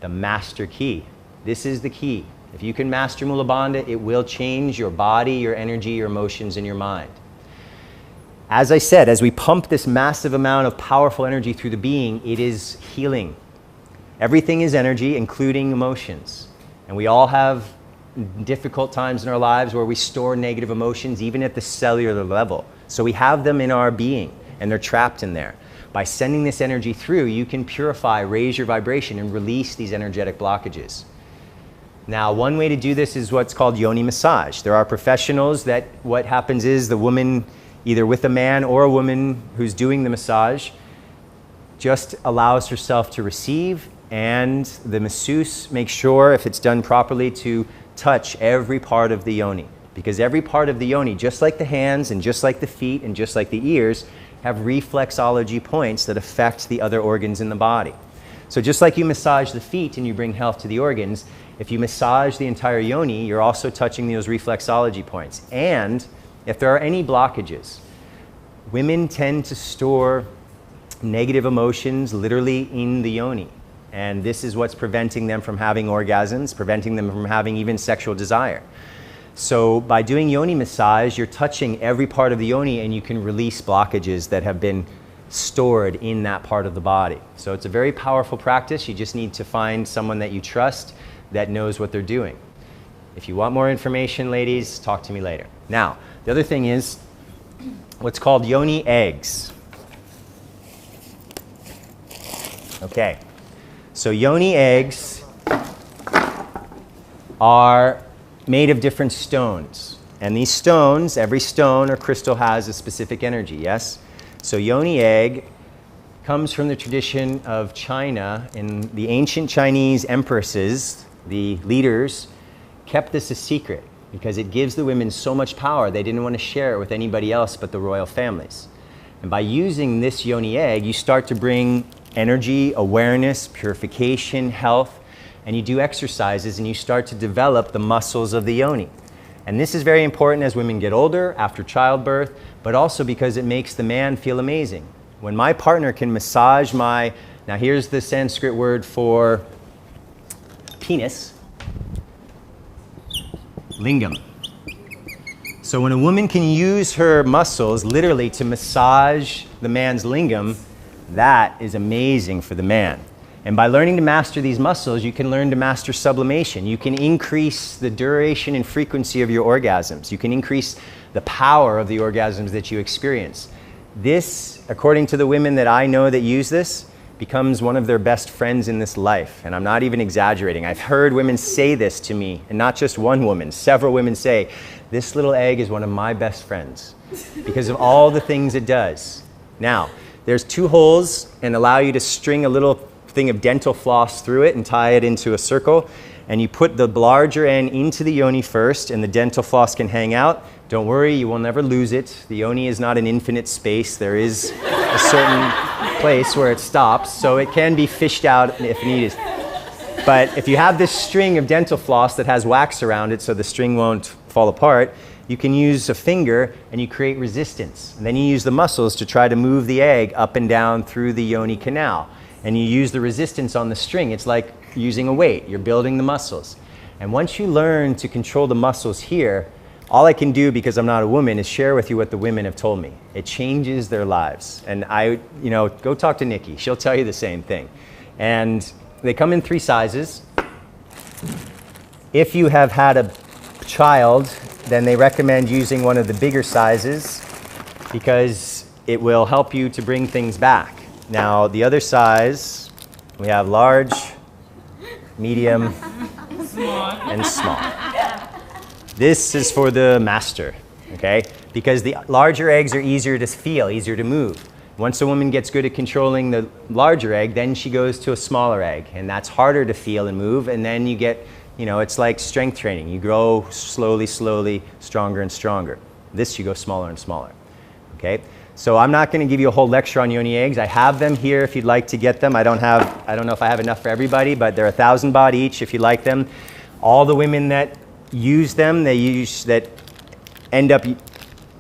The master key. This is the key. If you can master Mula Bandha, it will change your body, your energy, your emotions, and your mind. As I said, as we pump this massive amount of powerful energy through the being, it is healing. Everything is energy, including emotions. And we all have difficult times in our lives where we store negative emotions, even at the cellular level. So we have them in our being, and they're trapped in there. By sending this energy through, you can purify, raise your vibration, and release these energetic blockages. Now, one way to do this is what's called yoni massage. There are professionals that what happens is the woman, either with a man or a woman who's doing the massage, just allows herself to receive, and the masseuse makes sure, if it's done properly, to touch every part of the yoni. Because every part of the yoni, just like the hands and just like the feet and just like the ears, have reflexology points that affect the other organs in the body. So just like you massage the feet and you bring health to the organs, if you massage the entire yoni, you're also touching those reflexology points. And if there are any blockages, women tend to store negative emotions literally in the yoni. And this is what's preventing them from having orgasms, preventing them from having even sexual desire. So by doing yoni massage, you're touching every part of the yoni and you can release blockages that have been stored in that part of the body. So it's a very powerful practice. You just need to find someone that you trust that knows what they're doing. If you want more information, ladies, talk to me later. Now, the other thing is what's called yoni eggs. Okay, so yoni eggs are made of different stones. And these stones, every stone or crystal has a specific energy, yes? So yoni egg comes from the tradition of China. And the ancient Chinese empresses, the leaders, kept this a secret because it gives the women so much power they didn't want to share it with anybody else but the royal families. And by using this yoni egg, you start to bring energy, awareness, purification, health, and you do exercises and you start to develop the muscles of the yoni. And this is very important as women get older, after childbirth, but also because it makes the man feel amazing. When my partner can massage my, now here's the Sanskrit word for penis, lingam. So when a woman can use her muscles literally to massage the man's lingam, that is amazing for the man. And by learning to master these muscles, you can learn to master sublimation. You can increase the duration and frequency of your orgasms. You can increase the power of the orgasms that you experience. This, according to the women that I know that use this, becomes one of their best friends in this life. And I'm not even exaggerating. I've heard women say this to me, and not just one woman, several women say, this little egg is one of my best friends because of all the things it does. Now, there's 2 holes and allow you to string a little thing of dental floss through it and tie it into a circle. And you put the larger end into the yoni first and the dental floss can hang out. Don't worry, you will never lose it. The yoni is not an infinite space. There is a certain place where it stops, so it can be fished out if needed. But if you have this string of dental floss that has wax around it so the string won't fall apart, you can use a finger and you create resistance. And then you use the muscles to try to move the egg up and down through the yoni canal. And you use the resistance on the string. It's like using a weight. You're building the muscles. And once you learn to control the muscles here, all I can do, because I'm not a woman, is share with you what the women have told me. It changes their lives. And go talk to Nikki. She'll tell you the same thing. And they come in 3 sizes. If you have had a child, then they recommend using one of the bigger sizes because it will help you to bring things back. Now, the other size, we have large, medium, and small. This is for the master, okay? Because the larger eggs are easier to feel, easier to move. Once a woman gets good at controlling the larger egg, then she goes to a smaller egg, and that's harder to feel and move, and then you get, it's like strength training. You grow slowly, slowly, stronger and stronger. This, you go smaller and smaller, okay? So I'm not going to give you a whole lecture on yoni eggs. I have them here if you'd like to get them. I don't know if I have enough for everybody, but they're 1,000 baht each if you like them. All the women that use them, that end up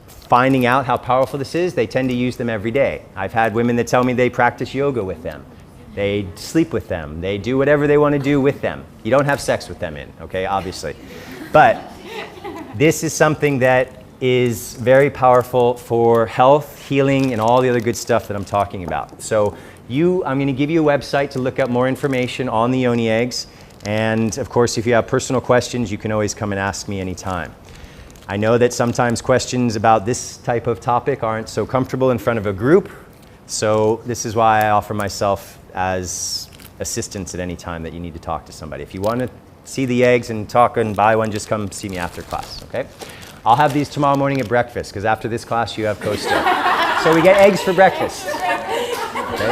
finding out how powerful this is, they tend to use them every day. I've had women that tell me they practice yoga with them. They sleep with them. They do whatever they want to do with them. You don't have sex with them okay, obviously. But this is something that is very powerful for health, healing, and all the other good stuff that I'm talking about. So I'm going to give you a website to look up more information on the yoni eggs. And of course, if you have personal questions, you can always come and ask me anytime. I know that sometimes questions about this type of topic aren't so comfortable in front of a group. So this is why I offer myself as assistance at any time that you need to talk to somebody. If you want to see the eggs and talk and buy one, just come see me after class, okay? I'll have these tomorrow morning at breakfast, because after this class you have Costa. So we get eggs for breakfast. Okay?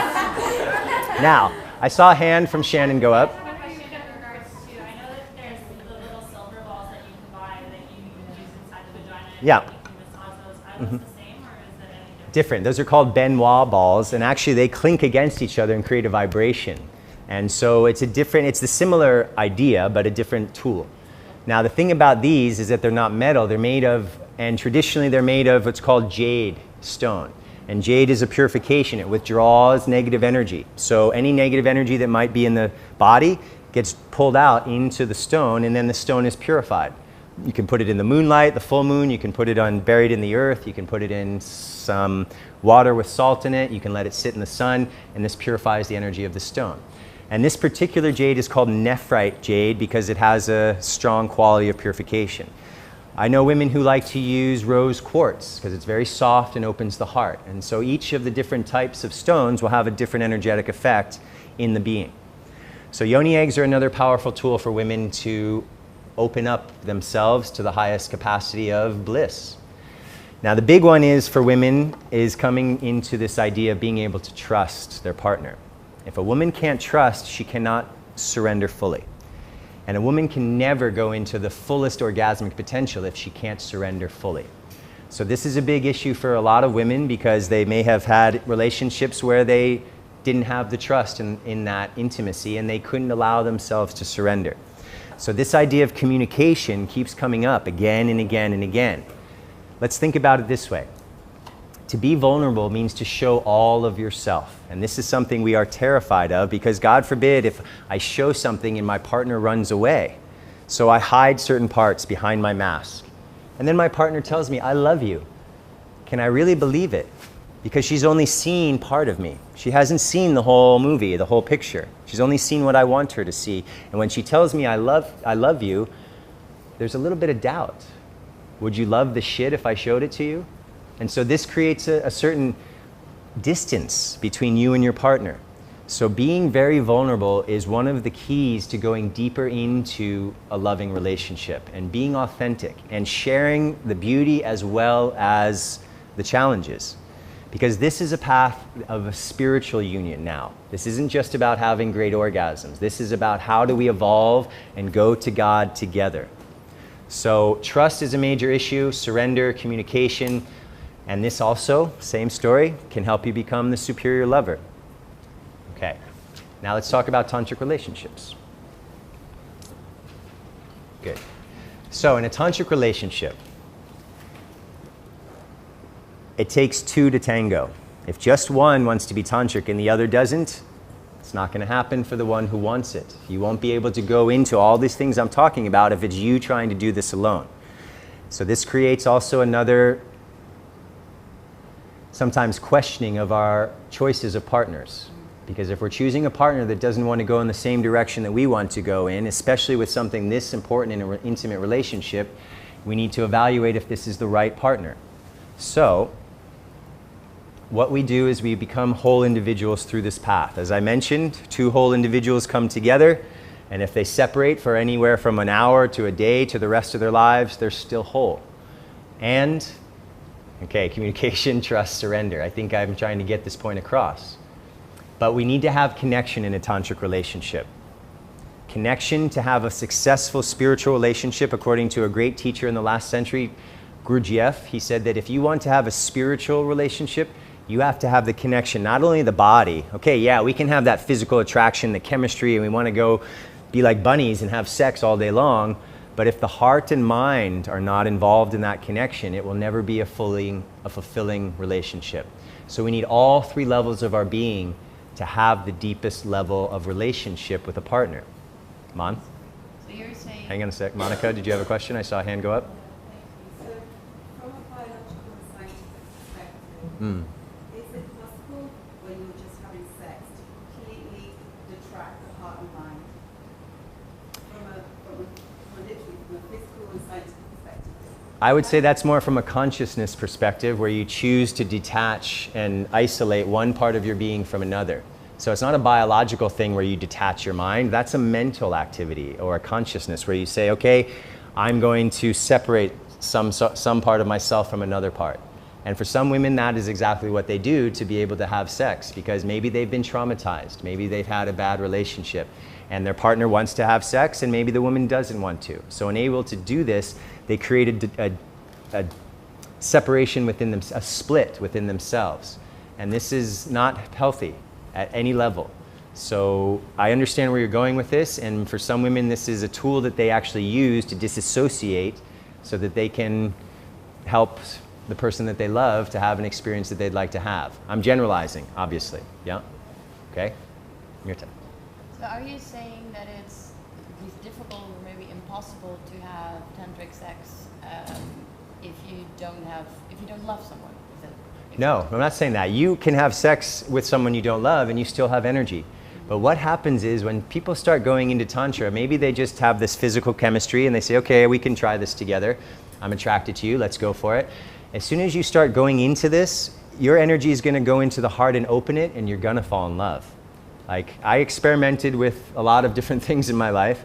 Now, I saw a hand from Shannon go up. I have a question in regards to, I know that there's the little silver balls that you can buy that you can use inside the vagina. Yeah. And you can massage those. Are those the same, or is that any different? Different. Those are called Benoit balls, and actually they clink against each other and create a vibration. And so it's the similar idea, but a different tool. Now the thing about these is that they're not metal, they're made of, and traditionally they're made of what's called jade stone. And jade is a purification, it withdraws negative energy. So any negative energy that might be in the body gets pulled out into the stone, and then the stone is purified. You can put it in the moonlight, the full moon, you can put it buried in the earth, you can put it in some water with salt in it, you can let it sit in the sun, and this purifies the energy of the stone. And this particular jade is called nephrite jade because it has a strong quality of purification. I know women who like to use rose quartz because it's very soft and opens the heart. And so each of the different types of stones will have a different energetic effect in the being. So yoni eggs are another powerful tool for women to open up themselves to the highest capacity of bliss. Now the big one is for women is coming into this idea of being able to trust their partner. If a woman can't trust, she cannot surrender fully. And a woman can never go into the fullest orgasmic potential if she can't surrender fully. So this is a big issue for a lot of women because they may have had relationships where they didn't have the trust in that intimacy and they couldn't allow themselves to surrender. So this idea of communication keeps coming up again and again and again. Let's think about it this way. To be vulnerable means to show all of yourself. And this is something we are terrified of because God forbid if I show something and my partner runs away. So I hide certain parts behind my mask. And then my partner tells me, I love you. Can I really believe it? Because she's only seen part of me. She hasn't seen the whole movie, the whole picture. She's only seen what I want her to see. And when she tells me I love you, there's a little bit of doubt. Would you love the shit if I showed it to you? And so this creates a certain distance between you and your partner. So being very vulnerable is one of the keys to going deeper into a loving relationship and being authentic and sharing the beauty as well as the challenges. Because this is a path of a spiritual union now. This isn't just about having great orgasms. This is about how do we evolve and go to God together. So trust is a major issue, surrender, communication. And this also, same story, can help you become the superior lover. Okay, now let's talk about tantric relationships. Good. So in a tantric relationship, it takes two to tango. If just one wants to be tantric and the other doesn't, it's not going to happen for the one who wants it. You won't be able to go into all these things I'm talking about if it's you trying to do this alone. So this creates also another sometimes questioning of our choices of partners. Because if we're choosing a partner that doesn't want to go in the same direction that we want to go in, especially with something this important in an intimate relationship, we need to evaluate if this is the right partner. So what we do is we become whole individuals through this path. As I mentioned, two whole individuals come together, and if they separate for anywhere from an hour to a day to the rest of their lives, they're still whole. And okay, communication, trust, surrender. I think I'm trying to get this point across. But we need to have connection in a tantric relationship. Connection to have a successful spiritual relationship, according to a great teacher in the last century, Gurdjieff, he said that if you want to have a spiritual relationship, you have to have the connection, not only the body. Okay, yeah, we can have that physical attraction, the chemistry, and we want to go be like bunnies and have sex all day long. But if the heart and mind are not involved in that connection, it will never be a fulfilling relationship. So we need all three levels of our being to have the deepest level of relationship with a partner. Mon? So you're saying... Hang on a sec. Monica, did you have a question? I saw a hand go up. So, from a biological and scientific perspective, is it possible when you're just having sex to completely detract the heart and mind? Literally from a physical and scientific perspective? I would say that's more from a consciousness perspective where you choose to detach and isolate one part of your being from another. So it's not a biological thing where you detach your mind. That's a mental activity or a consciousness where you say, okay, I'm going to separate some part of myself from another part. And for some women, that is exactly what they do to be able to have sex, because maybe they've been traumatized, maybe they've had a bad relationship, and their partner wants to have sex, and maybe the woman doesn't want to. So unable to do this, they created a separation within them, a split within themselves. And this is not healthy at any level. So I understand where you're going with this, and for some women, this is a tool that they actually use to disassociate so that they can help the person that they love to have an experience that they'd like to have. I'm generalizing, obviously. Yeah? Okay? Your turn. So are you saying that it's difficult or maybe impossible to have tantric sex if you don't love someone? No, I'm not saying that. You can have sex with someone you don't love and you still have energy. But what happens is when people start going into Tantra, maybe they just have this physical chemistry and they say, okay, we can try this together. I'm attracted to you, let's go for it. As soon as you start going into this, your energy is going to go into the heart and open it, and you're going to fall in love. Like, I experimented with a lot of different things in my life,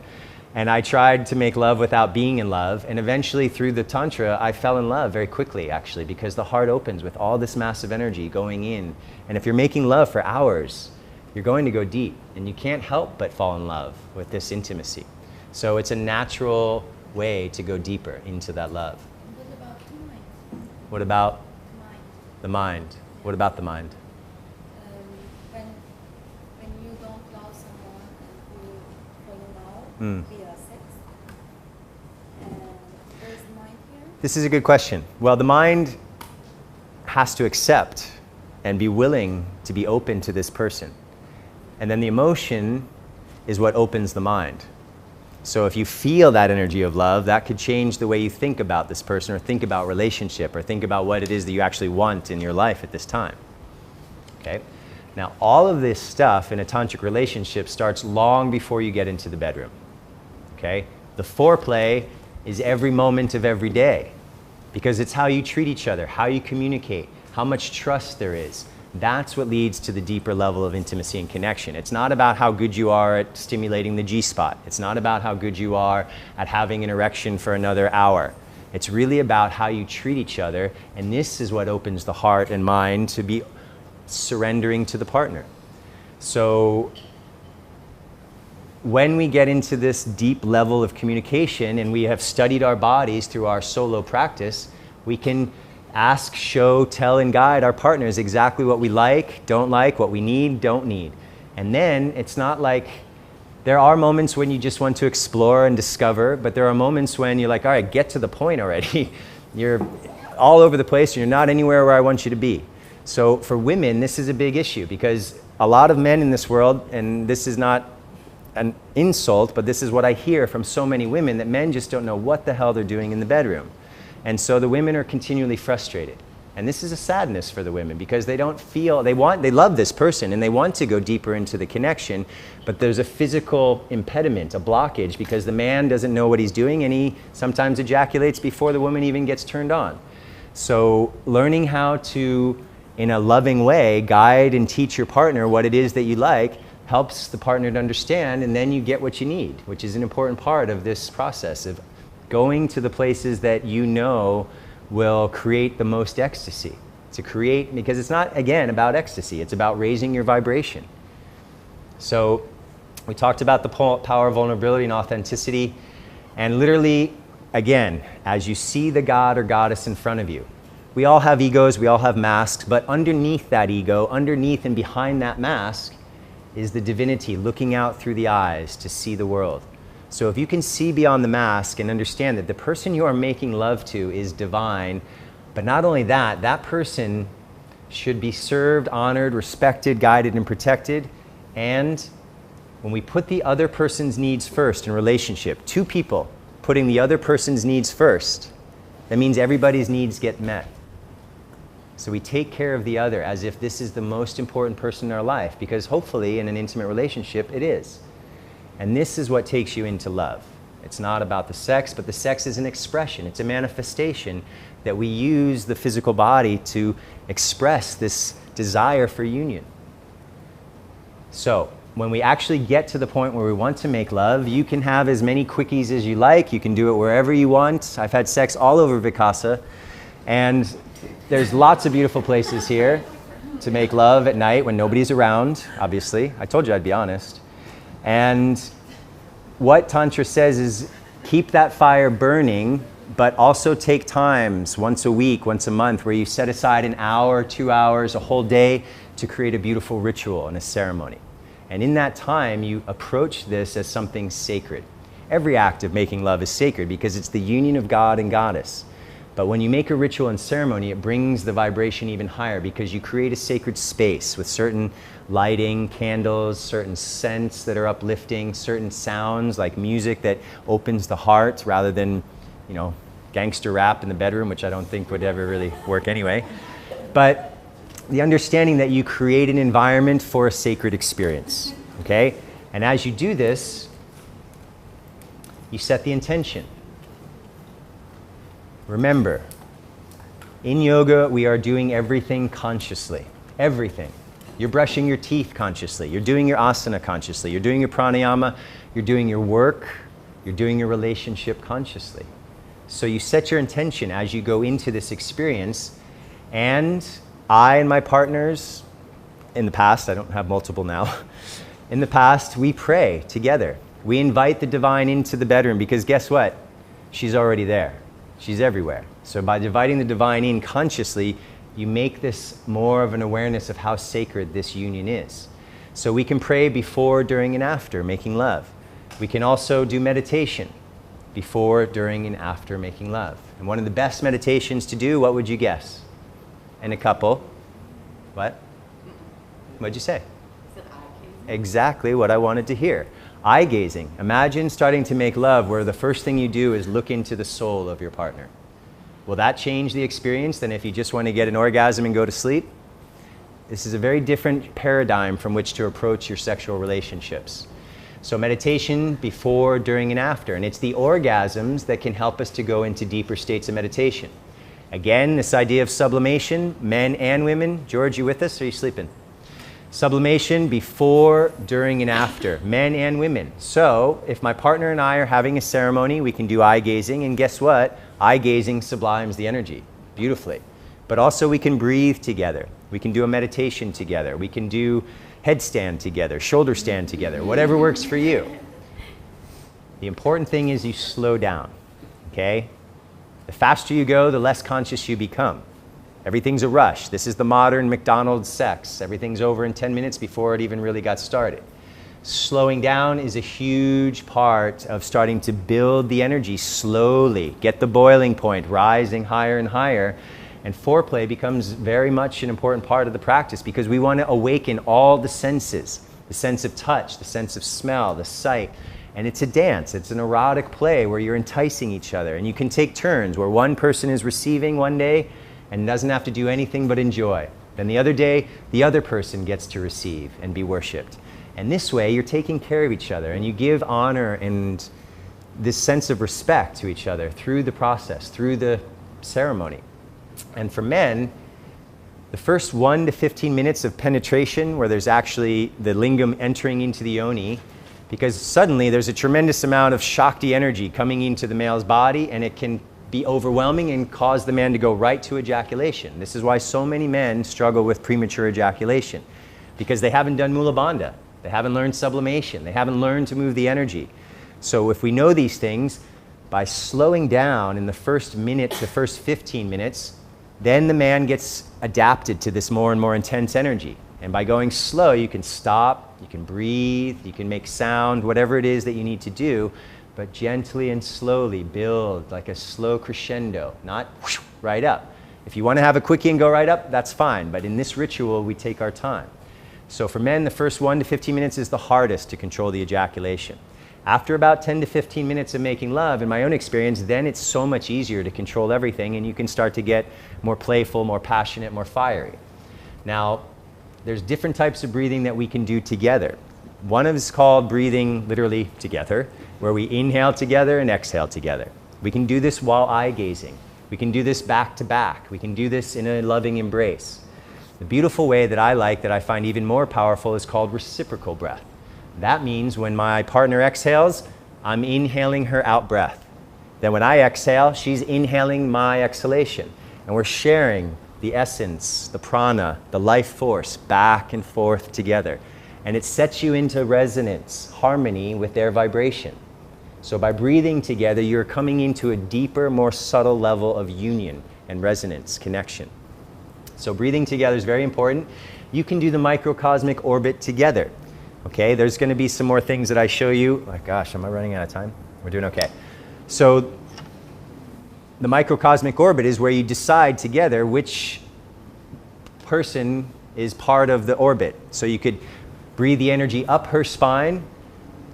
and I tried to make love without being in love, and eventually through the Tantra, I fell in love very quickly, actually, because the heart opens with all this massive energy going in. And if you're making love for hours, you're going to go deep, and you can't help but fall in love with this intimacy. So it's a natural way to go deeper into that love. What about the mind? What about the mind? What about the mind? When you don't love someone and you fall in love via sex, where's the mind here? This is a good question. Well, the mind has to accept and be willing to be open to this person. And then the emotion is what opens the mind. So if you feel that energy of love, that could change the way you think about this person or think about relationship or think about what it is that you actually want in your life at this time. Okay? Now, all of this stuff in a tantric relationship starts long before you get into the bedroom. Okay? The foreplay is every moment of every day because it's how you treat each other, how you communicate, how much trust there is. That's what leads to the deeper level of intimacy and connection. It's not about how good you are at stimulating the G-spot. It's not about how good you are at having an erection for another hour. It's really about how you treat each other, and this is what opens the heart and mind to be surrendering to the partner. So when we get into this deep level of communication and we have studied our bodies through our solo practice, we can ask, show, tell, and guide our partners exactly what we like, don't like, what we need, don't need. And then it's not like, there are moments when you just want to explore and discover, but there are moments when you're like, all right, get to the point already. You're all over the place and you're not anywhere where I want you to be. So for women, this is a big issue because a lot of men in this world, and this is not an insult, but this is what I hear from so many women, that men just don't know what the hell they're doing in the bedroom. And so the women are continually frustrated. And this is a sadness for the women because they don't feel, they love this person and they want to go deeper into the connection, but there's a physical impediment, a blockage, because the man doesn't know what he's doing and he sometimes ejaculates before the woman even gets turned on. So learning how to, in a loving way, guide and teach your partner what it is that you like helps the partner to understand, and then you get what you need, which is an important part of this process of going to the places that you know will create the most ecstasy. To create, because it's not, again, about ecstasy, it's about raising your vibration. So we talked about the power of vulnerability and authenticity, and literally, again, as you see the god or goddess in front of you, we all have egos, we all have masks, but underneath that ego, underneath and behind that mask, is the divinity looking out through the eyes to see the world. So if you can see beyond the mask and understand that the person you are making love to is divine, but not only that, that person should be served, honored, respected, guided, and protected. And when we put the other person's needs first in relationship, two people putting the other person's needs first, that means everybody's needs get met. So we take care of the other as if this is the most important person in our life, because hopefully in an intimate relationship it is. And this is what takes you into love. It's not about the sex, but the sex is an expression. It's a manifestation that we use the physical body to express this desire for union. So when we actually get to the point where we want to make love, you can have as many quickies as you like. You can do it wherever you want. I've had sex all over Vikasa, and there's lots of beautiful places here to make love at night when nobody's around, obviously. I told you I'd be honest. And what Tantra says is keep that fire burning, but also take times once a week, once a month, where you set aside an hour, 2 hours, a whole day to create a beautiful ritual and a ceremony. And in that time, you approach this as something sacred. Every act of making love is sacred because it's the union of God and Goddess. But when you make a ritual and ceremony, it brings the vibration even higher because you create a sacred space with certain lighting, candles, certain scents that are uplifting, certain sounds like music that opens the heart rather than, you know, gangster rap in the bedroom, which I don't think would ever really work anyway. But the understanding that you create an environment for a sacred experience, okay? And as you do this, you set the intention. Remember, in yoga, we are doing everything consciously. Everything. You're brushing your teeth consciously. You're doing your asana consciously. You're doing your pranayama. You're doing your work. You're doing your relationship consciously. So you set your intention as you go into this experience. And I and my partners, in the past, I don't have multiple now, in the past, we pray together. We invite the divine into the bedroom because guess what? She's already there. She's everywhere. So by inviting the divine in consciously, you make this more of an awareness of how sacred this union is. So we can pray before, during, and after making love. We can also do meditation before, during, and after making love. And one of the best meditations to do, what would you guess? And a couple. What? What'd you say? Exactly what I wanted to hear. Eye gazing. Imagine starting to make love where the first thing you do is look into the soul of your partner. Will that change the experience than if you just want to get an orgasm and go to sleep? This is a very different paradigm from which to approach your sexual relationships. So meditation before, during, and after. And it's the orgasms that can help us to go into deeper states of meditation. Again, this idea of sublimation, men and women. George, you with us? Or are you sleeping? Sublimation before, during, and after, men and women. So if my partner and I are having a ceremony, we can do eye gazing, and guess what? Eye gazing sublimes the energy beautifully. But also we can breathe together. We can do a meditation together. We can do headstand together, shoulder stand together, whatever works for you. The important thing is you slow down, okay? The faster you go, the less conscious you become. Everything's a rush. This is the modern McDonald's sex. Everything's over in 10 minutes before it even really got started. Slowing down is a huge part of starting to build the energy slowly, get the boiling point, rising higher and higher. And foreplay becomes very much an important part of the practice because we want to awaken all the senses, the sense of touch, the sense of smell, the sight. And it's a dance. It's an erotic play where you're enticing each other. And you can take turns where one person is receiving one day and doesn't have to do anything but enjoy. Then the other day, the other person gets to receive and be worshipped. And this way, you're taking care of each other and you give honor and this sense of respect to each other through the process, through the ceremony. And for men, the first 1 to 15 minutes of penetration where there's actually the lingam entering into the yoni, because suddenly there's a tremendous amount of Shakti energy coming into the male's body and it can be overwhelming and cause the man to go right to ejaculation. This is why so many men struggle with premature ejaculation, because they haven't done Mula Bandha. They haven't learned sublimation. They haven't learned to move the energy. So if we know these things, by slowing down in the first minute, the first 15 minutes, then the man gets adapted to this more and more intense energy. And by going slow, you can stop, you can breathe, you can make sound, whatever it is that you need to do, but gently and slowly build like a slow crescendo, not whoosh, right up. If you want to have a quickie and go right up, that's fine. But in this ritual, we take our time. So for men, the first 1 to 15 minutes is the hardest to control the ejaculation. After about 10 to 15 minutes of making love, in my own experience, then it's so much easier to control everything and you can start to get more playful, more passionate, more fiery. Now, there's different types of breathing that we can do together. One is called breathing literally together, where we inhale together and exhale together. We can do this while eye gazing. We can do this back to back. We can do this in a loving embrace. The beautiful way that I like, that I find even more powerful, is called reciprocal breath. That means when my partner exhales, I'm inhaling her out breath. Then when I exhale, she's inhaling my exhalation. And we're sharing the essence, the prana, the life force back and forth together. And it sets you into resonance, harmony with their vibration. So by breathing together, you're coming into a deeper, more subtle level of union and resonance, connection. So breathing together is very important. You can do the microcosmic orbit together. Okay, there's going to be some more things that I show you. Oh gosh, am I running out of time? We're doing okay. So the microcosmic orbit is where you decide together which person is part of the orbit. So you could breathe the energy up her spine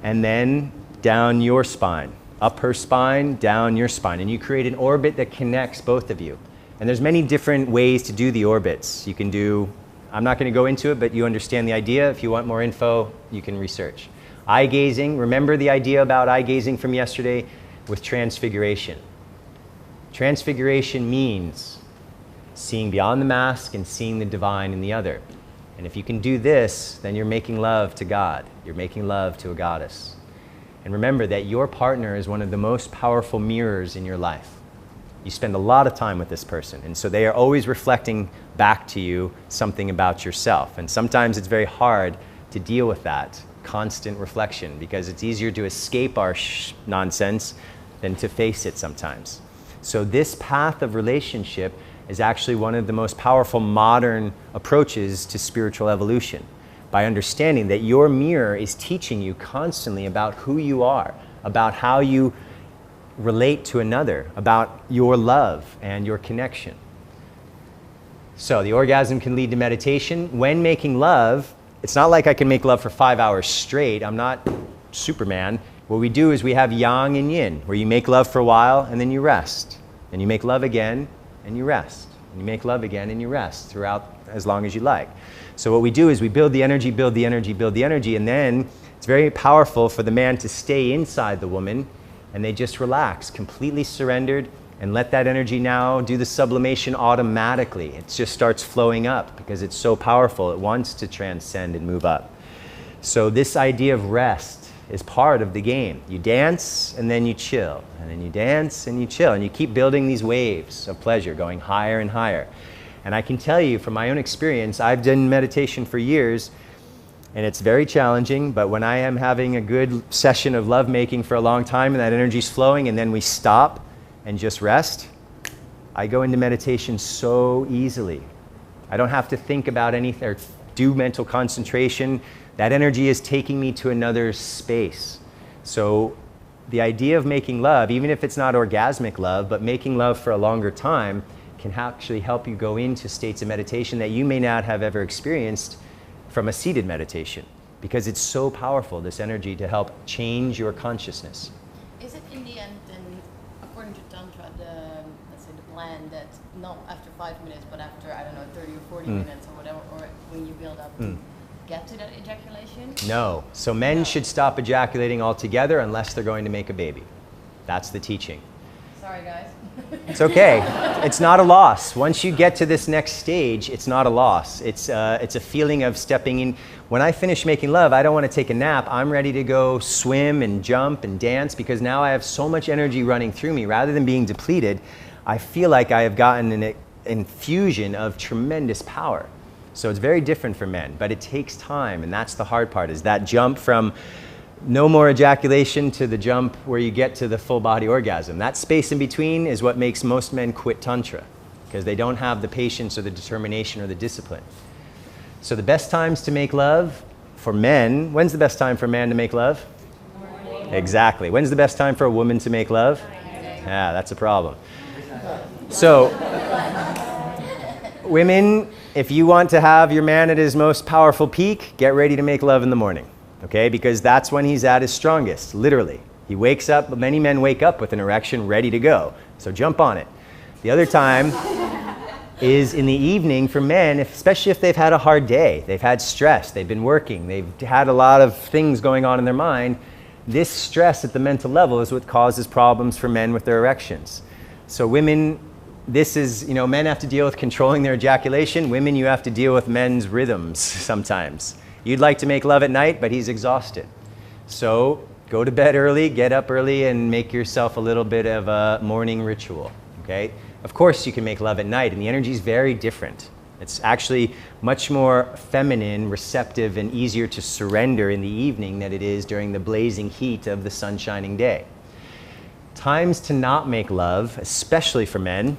and then down your spine. Up her spine, down your spine. And you create an orbit that connects both of you. And there's many different ways to do the orbits. You can do, I'm not going to go into it, but you understand the idea. If you want more info, you can research. Eye gazing, remember the idea about eye gazing from yesterday with transfiguration. Transfiguration means seeing beyond the mask and seeing the divine in the other. And if you can do this, then you're making love to God. You're making love to a goddess. And remember that your partner is one of the most powerful mirrors in your life. You spend a lot of time with this person, and so they are always reflecting back to you something about yourself. And sometimes it's very hard to deal with that constant reflection, because it's easier to escape our nonsense than to face it sometimes. So this path of relationship is actually one of the most powerful modern approaches to spiritual evolution, by understanding that your mirror is teaching you constantly about who you are, about how you relate to another, about your love and your connection. So the orgasm can lead to meditation. When making love, it's not like I can make love for 5 hours straight. I'm not Superman. What we do is we have yang and yin, where you make love for a while and then you rest. And you make love again and you rest. And you make love again and you rest throughout as long as you like. So what we do is we build the energy, build the energy, build the energy, and then it's very powerful for the man to stay inside the woman, and they just relax, completely surrendered, and let that energy now do the sublimation automatically. It just starts flowing up because it's so powerful. It wants to transcend and move up. So this idea of rest is part of the game. You dance and then you chill, and then you dance and you chill, and you keep building these waves of pleasure going higher and higher. And I can tell you from my own experience, I've done meditation for years, and it's very challenging, but when I am having a good session of lovemaking for a long time and that energy's flowing, and then we stop and just rest, I go into meditation so easily. I don't have to think about anything or do mental concentration. That energy is taking me to another space. So the idea of making love, even if it's not orgasmic love, but making love for a longer time, can actually help you go into states of meditation that you may not have ever experienced from a seated meditation, because it's so powerful, this energy, to help change your consciousness. Is it in the end, then, according to Tantra, let's say the plan that not after 5 minutes, but after, I don't know, 30 or 40 minutes or whatever, or when you build up, get to that ejaculation? No. So men should stop ejaculating altogether unless they're going to make a baby. That's the teaching. Sorry, guys. It's okay. It's not a loss. Once you get to this next stage, it's not a loss. It's a feeling of stepping in. When I finish making love, I don't want to take a nap. I'm ready to go swim and jump and dance, because now I have so much energy running through me. Rather than being depleted, I feel like I have gotten an infusion of tremendous power. So it's very different for men, but it takes time, and that's the hard part, is that jump from no more ejaculation to the jump where you get to the full body orgasm. That space in between is what makes most men quit Tantra, because they don't have the patience or the determination or the discipline. So the best times to make love for men, when's the best time for a man to make love? Morning. Exactly. When's the best time for a woman to make love? Yeah, that's a problem. So women, if you want to have your man at his most powerful peak, get ready to make love in the morning. Okay, because that's when he's at his strongest, literally. He wakes up, many men wake up with an erection ready to go. So jump on it. The other time is in the evening for men, especially if they've had a hard day. They've had stress, they've been working, they've had a lot of things going on in their mind. This stress at the mental level is what causes problems for men with their erections. So women, this is, you know, men have to deal with controlling their ejaculation. Women, you have to deal with men's rhythms sometimes. You'd like to make love at night, but he's exhausted. So go to bed early, get up early, and make yourself a little bit of a morning ritual, okay? Of course, you can make love at night, and the energy is very different. It's actually much more feminine, receptive, and easier to surrender in the evening than it is during the blazing heat of the sun-shining day. Times to not make love, especially for men,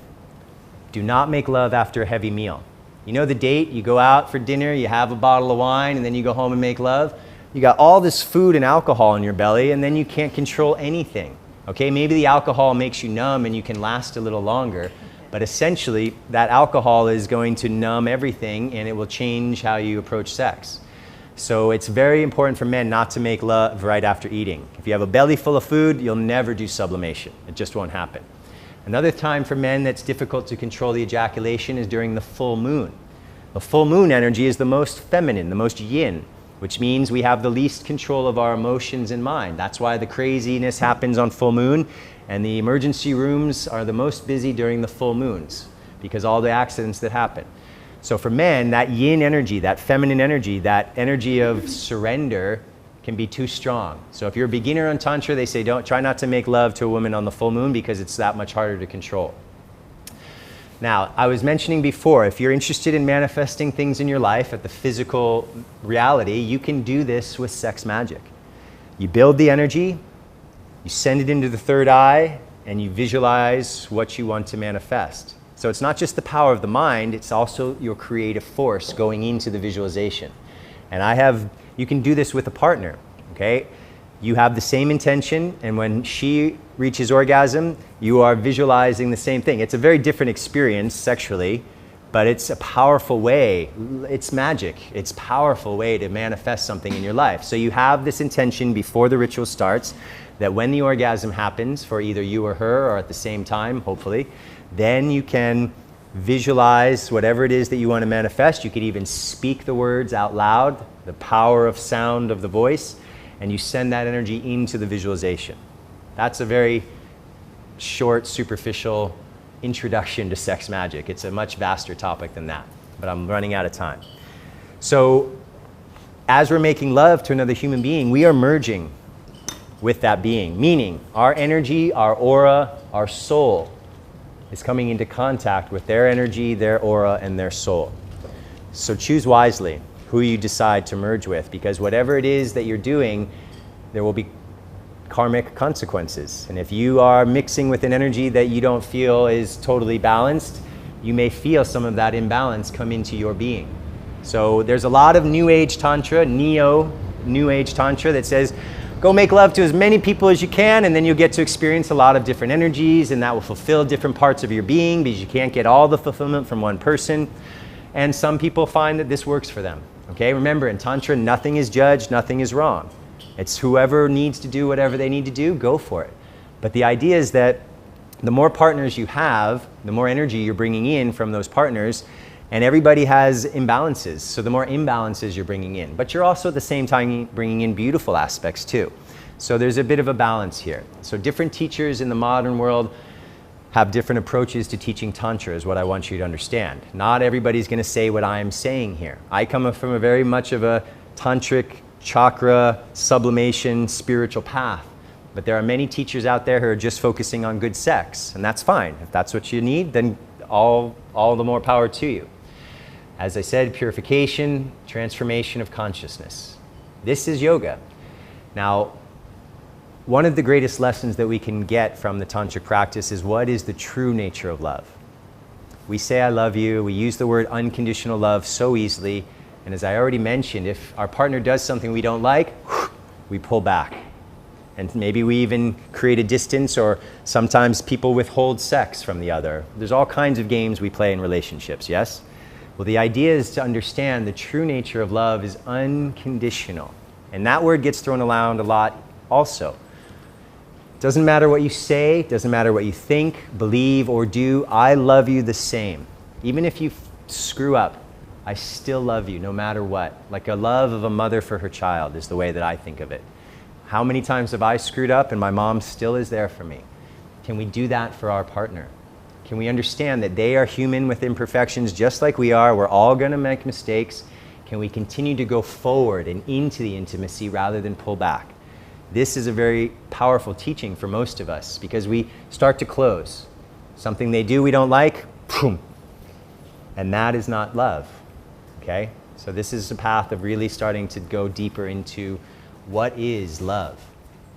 do not make love after a heavy meal. You know the date, you go out for dinner, you have a bottle of wine, and then you go home and make love. You got all this food and alcohol in your belly, and then you can't control anything. Okay, maybe the alcohol makes you numb and you can last a little longer, but essentially that alcohol is going to numb everything and it will change how you approach sex. So it's very important for men not to make love right after eating. If you have a belly full of food, you'll never do sublimation. It just won't happen. Another time for men that's difficult to control the ejaculation is during the full moon. The full moon energy is the most feminine, the most yin, which means we have the least control of our emotions and mind. That's why the craziness happens on full moon, and the emergency rooms are the most busy during the full moons because all the accidents that happen. So for men, that yin energy, that feminine energy, that energy of surrender can be too strong. So if you're a beginner on Tantra, they say try not to make love to a woman on the full moon because it's that much harder to control. Now, I was mentioning before, if you're interested in manifesting things in your life at the physical reality, you can do this with sex magic. You build the energy, you send it into the third eye, and you visualize what you want to manifest. So it's not just the power of the mind, it's also your creative force going into the visualization. And you can do this with a partner, okay? You have the same intention, and when she reaches orgasm, you are visualizing the same thing. It's a very different experience sexually, but it's a powerful way. It's magic. It's a powerful way to manifest something in your life. So you have this intention before the ritual starts that when the orgasm happens for either you or her, or at the same time, hopefully, then you can visualize whatever it is that you want to manifest. You could even speak the words out loud, the power of sound of the voice, and you send that energy into the visualization. That's a very short, superficial introduction to sex magic. It's a much vaster topic than that, but I'm running out of time. So as we're making love to another human being, we are merging with that being, meaning our energy, our aura, our soul is coming into contact with their energy, their aura, and their soul. So choose wisely who you decide to merge with, because whatever it is that you're doing, there will be karmic consequences. And if you are mixing with an energy that you don't feel is totally balanced, you may feel some of that imbalance come into your being. So there's a lot of New Age Tantra, New Age Tantra, that says, go make love to as many people as you can, and then you'll get to experience a lot of different energies, and that will fulfill different parts of your being, because you can't get all the fulfillment from one person. And some people find that this works for them. Okay, remember, in Tantra, nothing is judged, nothing is wrong. It's whoever needs to do whatever they need to do, go for it. But the idea is that the more partners you have, the more energy you're bringing in from those partners, and everybody has imbalances. So the more imbalances you're bringing in, but you're also at the same time bringing in beautiful aspects too. So there's a bit of a balance here. So different teachers in the modern world have different approaches to teaching Tantra, is what I want you to understand. Not everybody's going to say what I am saying here. I come from a very much of a Tantric, chakra, sublimation, spiritual path. But there are many teachers out there who are just focusing on good sex, and that's fine. If that's what you need, then all the more power to you. As I said, purification, transformation of consciousness. This is yoga. Now, one of the greatest lessons that we can get from the Tantric practice is what is the true nature of love. We say I love you, we use the word unconditional love so easily, and as I already mentioned, if our partner does something we don't like, we pull back. And maybe we even create a distance, or sometimes people withhold sex from the other. There's all kinds of games we play in relationships, yes? Well, the idea is to understand the true nature of love is unconditional. And that word gets thrown around a lot also. Doesn't matter what you say, doesn't matter what you think, believe, or do, I love you the same. Even if you screw up, I still love you no matter what. Like a love of a mother for her child is the way that I think of it. How many times have I screwed up and my mom still is there for me? Can we do that for our partner? Can we understand that they are human with imperfections just like we are? We're all going to make mistakes. Can we continue to go forward and into the intimacy rather than pull back? This is a very powerful teaching for most of us because we start to close. Something they do we don't like, boom. And that is not love, okay? So this is a path of really starting to go deeper into what is love.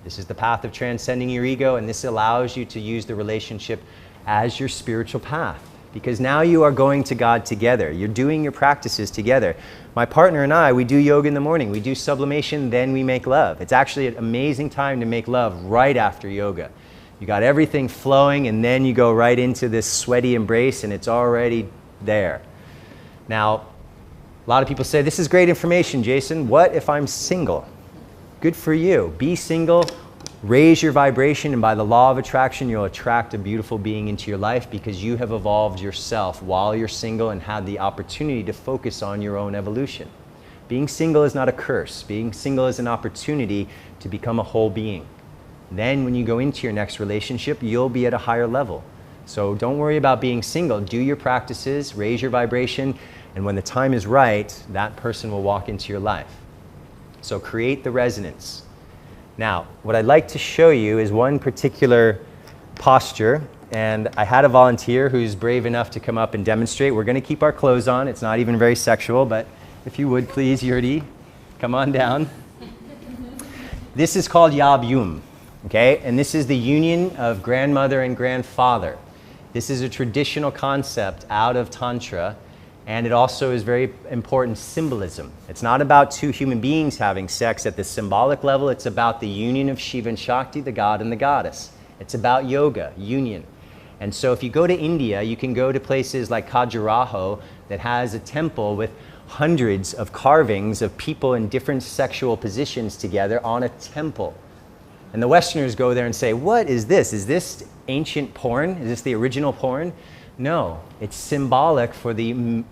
This is the path of transcending your ego, and this allows you to use the relationship as your spiritual path. Because now you are going to God together. You're doing your practices together. My partner and I, we do yoga in the morning. We do sublimation, then we make love. It's actually an amazing time to make love right after yoga. You got everything flowing, and then you go right into this sweaty embrace, and it's already there. Now, a lot of people say, this is great information, Jason. What if I'm single? Good for you. Be single. Raise your vibration, and by the law of attraction, you'll attract a beautiful being into your life because you have evolved yourself while you're single and had the opportunity to focus on your own evolution. Being single is not a curse. Being single is an opportunity to become a whole being. Then when you go into your next relationship, you'll be at a higher level. So don't worry about being single. Do your practices, raise your vibration, and when the time is right, that person will walk into your life. So create the resonance. Now, what I'd like to show you is one particular posture, and I had a volunteer who's brave enough to come up and demonstrate. We're going to keep our clothes on. It's not even very sexual, but if you would, please, Yurdi, come on down. This is called Yab Yum, okay? And this is the union of grandmother and grandfather. This is a traditional concept out of Tantra, and it also is very important symbolism. It's not about two human beings having sex at the symbolic level. It's about the union of Shiva and Shakti, the god and the goddess. It's about yoga, union. And so if you go to India, you can go to places like Khajuraho that has a temple with hundreds of carvings of people in different sexual positions together on a temple. And the Westerners go there and say, what is this? Is this ancient porn? Is this the original porn? No, it's symbolic for the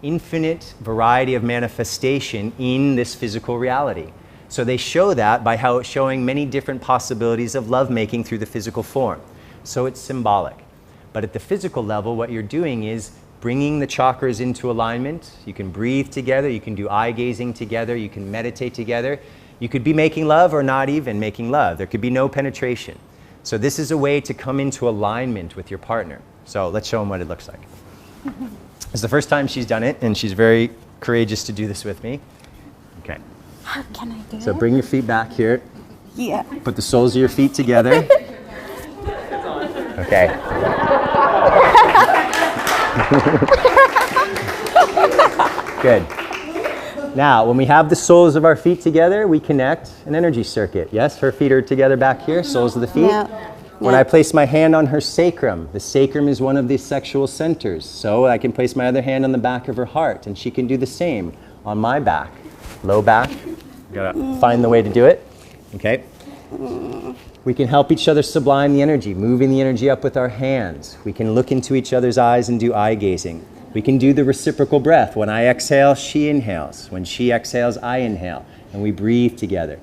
infinite variety of manifestation in this physical reality. So they show that by showing many different possibilities of lovemaking through the physical form. So it's symbolic. But at the physical level, what you're doing is bringing the chakras into alignment. You can breathe together, you can do eye gazing together, you can meditate together. You could be making love or not even making love. There could be no penetration. So this is a way to come into alignment with your partner. So let's show them what it looks like. It's the first time she's done it, and she's very courageous to do this with me. Okay. How can I do it? So bring your feet back here. Yeah. Put the soles of your feet together. Okay. Good. Now, when we have the soles of our feet together, we connect an energy circuit. Yes, her feet are together back here, soles of the feet. Yeah. When I place my hand on her sacrum, the sacrum is one of the sexual centers. So I can place my other hand on the back of her heart, and she can do the same on my back. Low back. Gotta find the way to do it. Okay. We can help each other sublime the energy, moving the energy up with our hands. We can look into each other's eyes and do eye gazing. We can do the reciprocal breath. When I exhale, she inhales. When she exhales, I inhale. And we breathe together.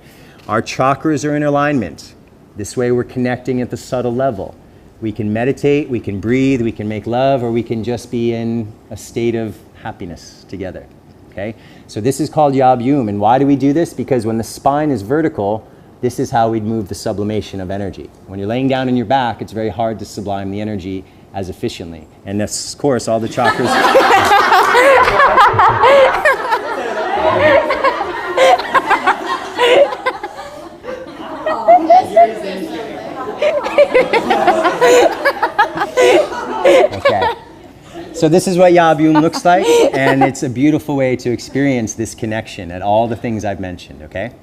Our chakras are in alignment. This way we're connecting at the subtle level. We can meditate, we can breathe, we can make love, or we can just be in a state of happiness together. Okay? So this is called Yab Yum. And why do we do this? Because when the spine is vertical, this is how we'd move the sublimation of energy. When you're laying down on your back, it's very hard to sublime the energy as efficiently. And of course, all the chakras... Okay. So this is what Yab Yum looks like, and it's a beautiful way to experience this connection at all the things I've mentioned, okay?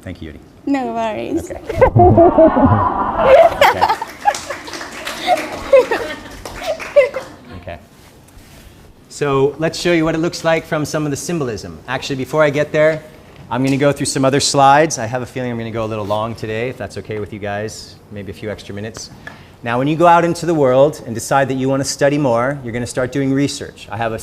Thank you, Yuri. No worries. Okay. Okay. So let's show you what it looks like from some of the symbolism. Actually, before I get there, I'm going to go through some other slides. I have a feeling I'm going to go a little long today, if that's okay with you guys, maybe a few extra minutes. Now, when you go out into the world and decide that you want to study more, you're going to start doing research. I have a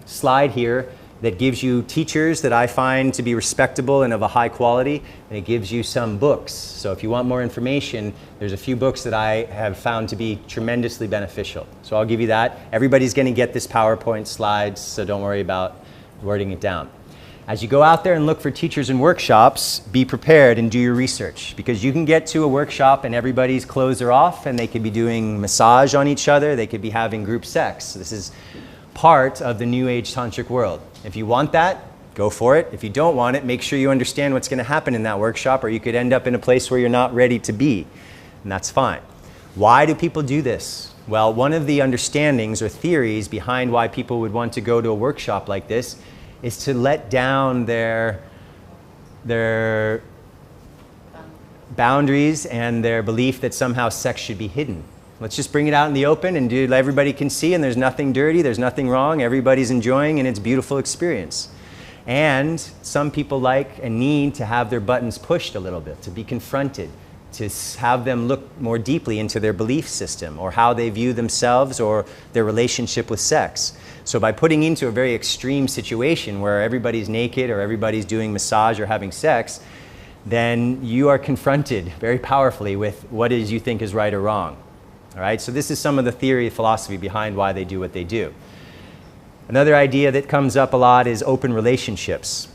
slide here that gives you teachers that I find to be respectable and of a high quality, and it gives you some books. So if you want more information, there's a few books that I have found to be tremendously beneficial. So I'll give you that. Everybody's going to get this PowerPoint slides, so don't worry about wording it down. As you go out there and look for teachers and workshops, be prepared and do your research, because you can get to a workshop and everybody's clothes are off and they could be doing massage on each other, they could be having group sex. This is part of the New Age Tantric world. If you want that, go for it. If you don't want it, make sure you understand what's going to happen in that workshop, or you could end up in a place where you're not ready to be, and that's fine. Why do people do this? Well, one of the understandings or theories behind why people would want to go to a workshop like this is to let down their boundaries and their belief that somehow sex should be hidden. Let's just bring it out in the open and everybody can see, and there's nothing dirty, there's nothing wrong, everybody's enjoying, and it's a beautiful experience. And some people like and need to have their buttons pushed a little bit, to be confronted, to have them look more deeply into their belief system or how they view themselves or their relationship with sex. So by putting into a very extreme situation where everybody's naked or everybody's doing massage or having sex, then you are confronted very powerfully with what it is you think is right or wrong. All right, so this is some of the theory and philosophy behind why they do what they do. Another idea that comes up a lot is open relationships.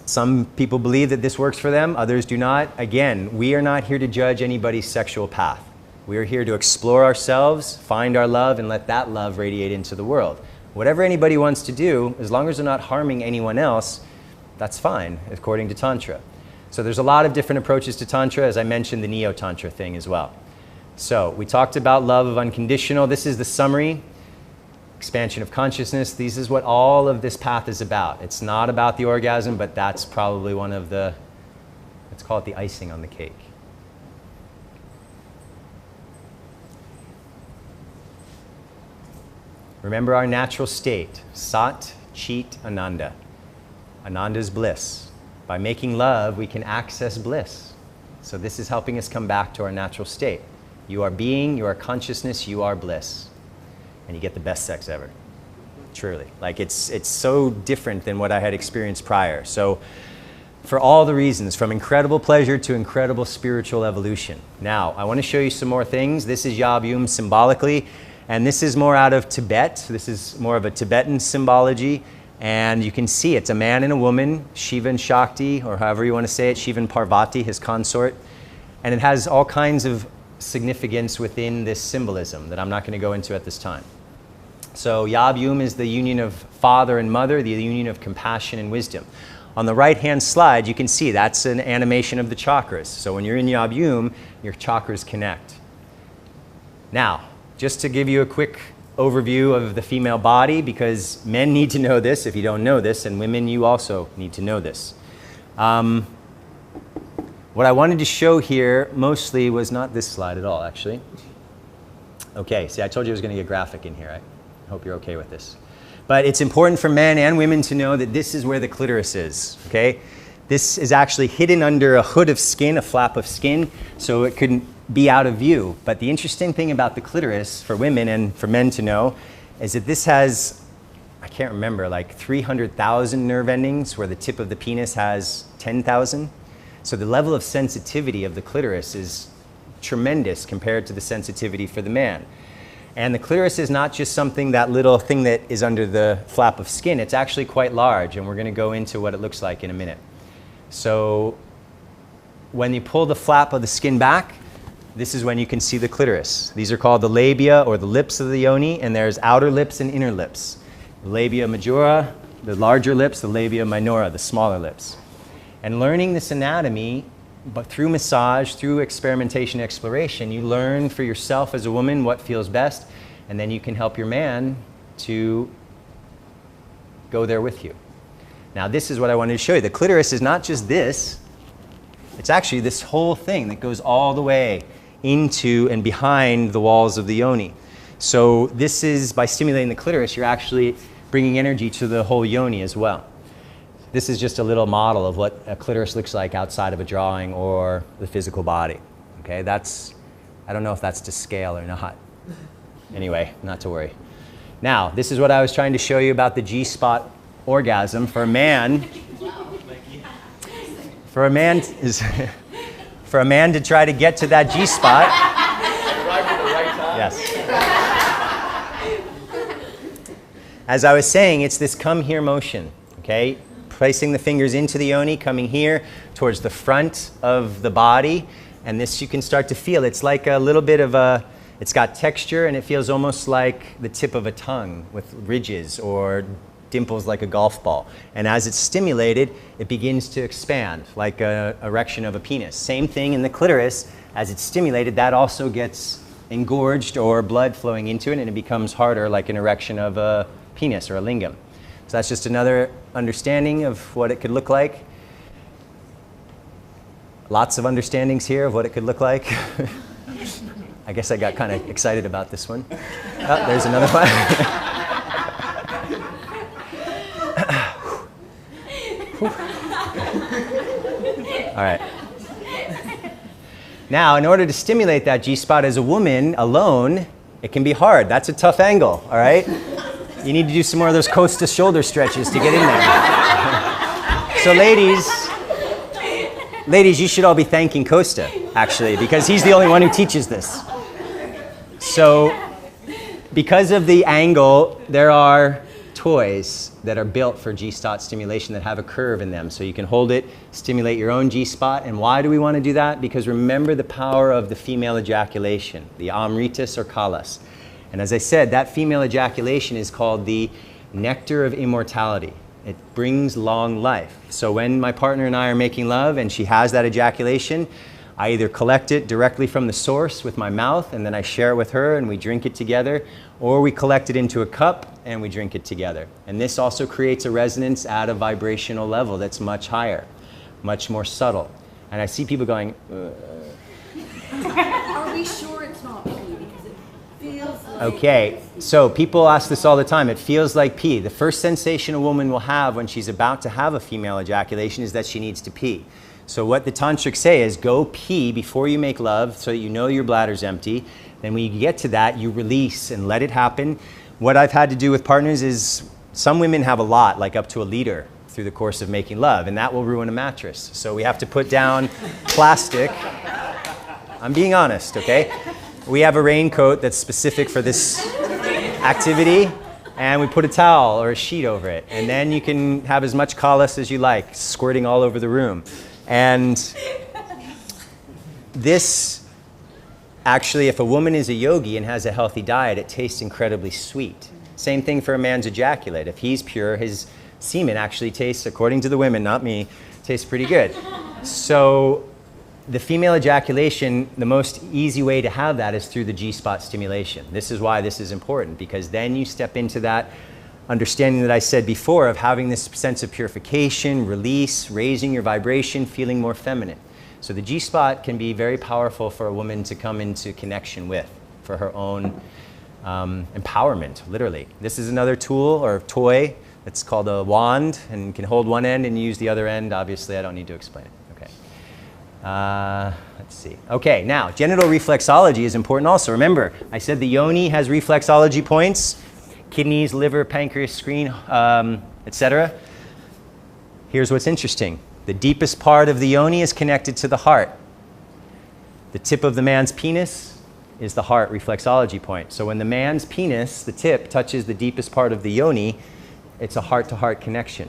Some people believe that this works for them, others do not. Again, we are not here to judge anybody's sexual path. We are here to explore ourselves, find our love, and let that love radiate into the world. Whatever anybody wants to do, as long as they're not harming anyone else, that's fine, according to Tantra. So there's a lot of different approaches to Tantra, as I mentioned the Neo-Tantra thing as well. So we talked about love of unconditional. This is the summary. Expansion of consciousness. This is what all of this path is about. It's not about the orgasm, but that's probably one of the, let's call it the icing on the cake. Remember our natural state, Sat, Chit, Ananda. Ananda is bliss. By making love, we can access bliss. So this is helping us come back to our natural state. You are being, you are consciousness, you are bliss. And you get the best sex ever. Truly. Like it's so different than what I had experienced prior. So for all the reasons, from incredible pleasure to incredible spiritual evolution. Now, I want to show you some more things. This is Yab Yum symbolically. And this is more out of Tibet. This is more of a Tibetan symbology. And you can see it's a man and a woman, Shiva and Shakti, or however you want to say it, Shiva and Parvati, his consort. And it has all kinds of significance within this symbolism that I'm not going to go into at this time. So Yab Yum is the union of father and mother, the union of compassion and wisdom. On the right-hand slide, you can see that's an animation of the chakras. So when you're in Yab Yum, your chakras connect. Now, just to give you a quick overview of the female body, because men need to know this if you don't know this, and women, you also need to know this. What I wanted to show here mostly was not this slide at all, actually. Okay, see, I told you I was going to get graphic in here. I hope you're okay with this. But it's important for men and women to know that this is where the clitoris is, okay? This is actually hidden under a hood of skin, a flap of skin, so it couldn't be out of view. But the interesting thing about the clitoris for women and for men to know is that this has, I can't remember, like 300,000 nerve endings, where the tip of the penis has 10,000. So the level of sensitivity of the clitoris is tremendous compared to the sensitivity for the man. And the clitoris is not just something, that little thing that is under the flap of skin. It's actually quite large, and we're going to go into what it looks like in a minute. So when you pull the flap of the skin back, this is when you can see the clitoris. These are called the labia, or the lips of the yoni, and there's outer lips and inner lips. The labia majora, the larger lips, the labia minora, the smaller lips. And learning this anatomy, but through massage, through experimentation, exploration, you learn for yourself as a woman what feels best, and then you can help your man to go there with you. Now, this is what I wanted to show you. The clitoris is not just this. It's actually this whole thing that goes all the way into and behind the walls of the yoni. So this is, by stimulating the clitoris, you're actually bringing energy to the whole yoni as well. This is just a little model of what a clitoris looks like outside of a drawing or the physical body. Okay, that's, I don't know if that's to scale or not. Anyway, not to worry. Now, this is what I was trying to show you about the G-spot orgasm. For a man, for a man is for a man to try to get to that G spot. Arrive at the right time. Yes. As I was saying, it's this come here motion, okay? Placing the fingers into the yoni, coming here towards the front of the body, and this you can start to feel. It's like a little bit of a, it's got texture, and it feels almost like the tip of a tongue with ridges or dimples like a golf ball. And as it's stimulated, it begins to expand like an erection of a penis. Same thing in the clitoris. As it's stimulated, that also gets engorged or blood flowing into it, and it becomes harder like an erection of a penis or a lingam. So that's just another understanding of what it could look like. Lots of understandings here of what it could look like. I guess I got kind of excited about this one. Oh, there's another one. All right. Now, in order to stimulate that G-spot as a woman alone, it can be hard. That's a tough angle, all right? You need to do some more of those Costa shoulder stretches to get in there. So ladies, you should all be thanking Costa, actually, because he's the only one who teaches this. So because of the angle, there are toys that are built for G-spot stimulation that have a curve in them. So you can hold it, stimulate your own G-spot. And why do we want to do that? Because remember the power of the female ejaculation, the amritas or kalas. And as I said, that female ejaculation is called the nectar of immortality. It brings long life. So when my partner and I are making love and she has that ejaculation, I either collect it directly from the source with my mouth and then I share it with her and we drink it together, or we collect it into a cup and we drink it together. And this also creates a resonance at a vibrational level that's much higher, much more subtle. And I see people going, Are we sure it's not pee? Because it feels like... Okay, so people ask this all the time. It feels like pee. The first sensation a woman will have when she's about to have a female ejaculation is that she needs to pee. So what the Tantrics say is go pee before you make love so that you know your bladder's empty. Then when you get to that, you release and let it happen. What I've had to do with partners is some women have a lot, like up to a liter through the course of making love, and that will ruin a mattress. So we have to put down plastic. I'm being honest, okay? We have a raincoat that's specific for this activity, and we put a towel or a sheet over it. And then you can have as much kalas as you like, squirting all over the room. And this, actually, if a woman is a yogi and has a healthy diet, it tastes incredibly sweet. Same thing for a man's ejaculate. If he's pure, his semen actually tastes, according to the women, not me, tastes pretty good. So the female ejaculation, the most easy way to have that is through the G-spot stimulation. This is why this is important, because then you step into that understanding that I said before of having this sense of purification, release, raising your vibration, feeling more feminine. So the G-spot can be very powerful for a woman to come into connection with for her own empowerment, literally. This is another tool or toy. It's called a wand, and you can hold one end and use the other end. Obviously, I don't need to explain it. Okay. Let's see. Okay, now, genital reflexology is important also. Remember, I said the yoni has reflexology points. Kidneys, liver, pancreas, screen, etc. Here's what's interesting. The deepest part of the yoni is connected to the heart. The tip of the man's penis is the heart reflexology point. So when the man's penis, the tip, touches the deepest part of the yoni, it's a heart-to-heart connection.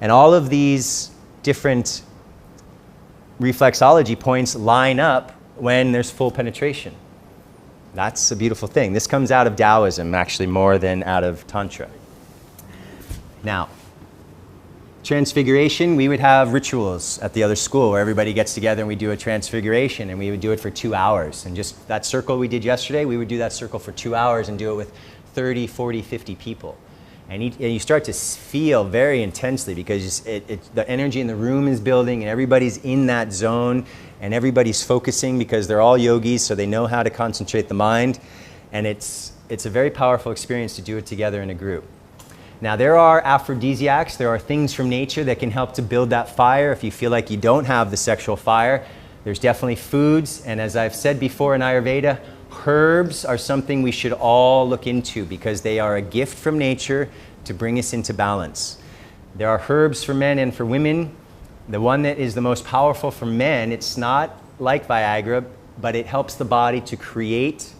And all of these different reflexology points line up when there's full penetration. That's a beautiful thing. This comes out of Taoism, actually, more than out of Tantra. Now, transfiguration, we would have rituals at the other school where everybody gets together and we do a transfiguration, and we would do it for 2 hours. And just that circle we did yesterday, we would do that circle for 2 hours and do it with 30, 40, 50 people. And you start to feel very intensely because the energy in the room is building and everybody's in that zone and everybody's focusing because they're all yogis, so they know how to concentrate the mind. And it's a very powerful experience to do it together in a group. Now, there are aphrodisiacs. There are things from nature that can help to build that fire if you feel like you don't have the sexual fire. There's definitely foods. And as I've said before in Ayurveda, herbs are something we should all look into because they are a gift from nature to bring us into balance. There are herbs for men and for women. The one that is the most powerful for men, it's not like Viagra, but it helps the body to create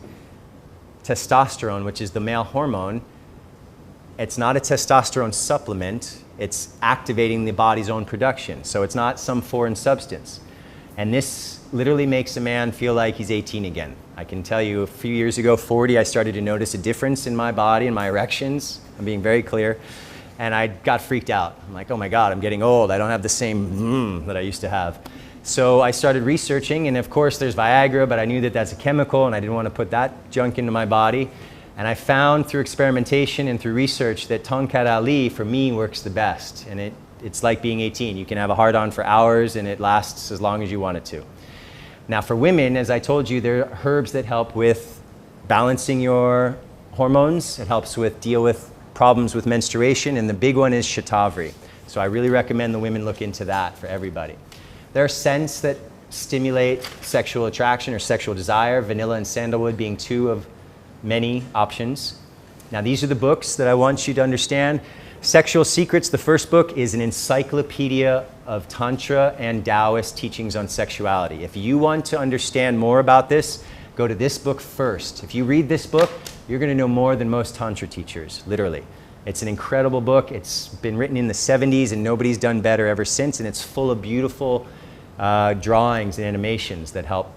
testosterone, which is the male hormone. It's not a testosterone supplement. It's activating the body's own production. So it's not some foreign substance. And this literally makes a man feel like he's 18 again. I can tell you a few years ago, 40, I started to notice a difference in my body and my erections. I'm being very clear. And I got freaked out. I'm like, oh my God, I'm getting old. I don't have the same that I used to have. So I started researching, and of course there's Viagra, but I knew that that's a chemical and I didn't want to put that junk into my body. And I found through experimentation and through research that Tantric Ali, for me, works the best. And it's like being 18. You can have a hard-on for hours and it lasts as long as you want it to. Now for women, as I told you, there are herbs that help with balancing your hormones. It helps with deal with problems with menstruation, and the big one is shatavari. So I really recommend the women look into that for everybody. There are scents that stimulate sexual attraction or sexual desire, vanilla and sandalwood being two of many options. Now these are the books that I want you to understand. Sexual Secrets, the first book, is an encyclopedia of Tantra and Taoist teachings on sexuality. If you want to understand more about this, go to this book first. If you read this book, you're going to know more than most Tantra teachers, literally. It's an incredible book. It's been written in the 70s and nobody's done better ever since, and it's full of beautiful drawings and animations that help.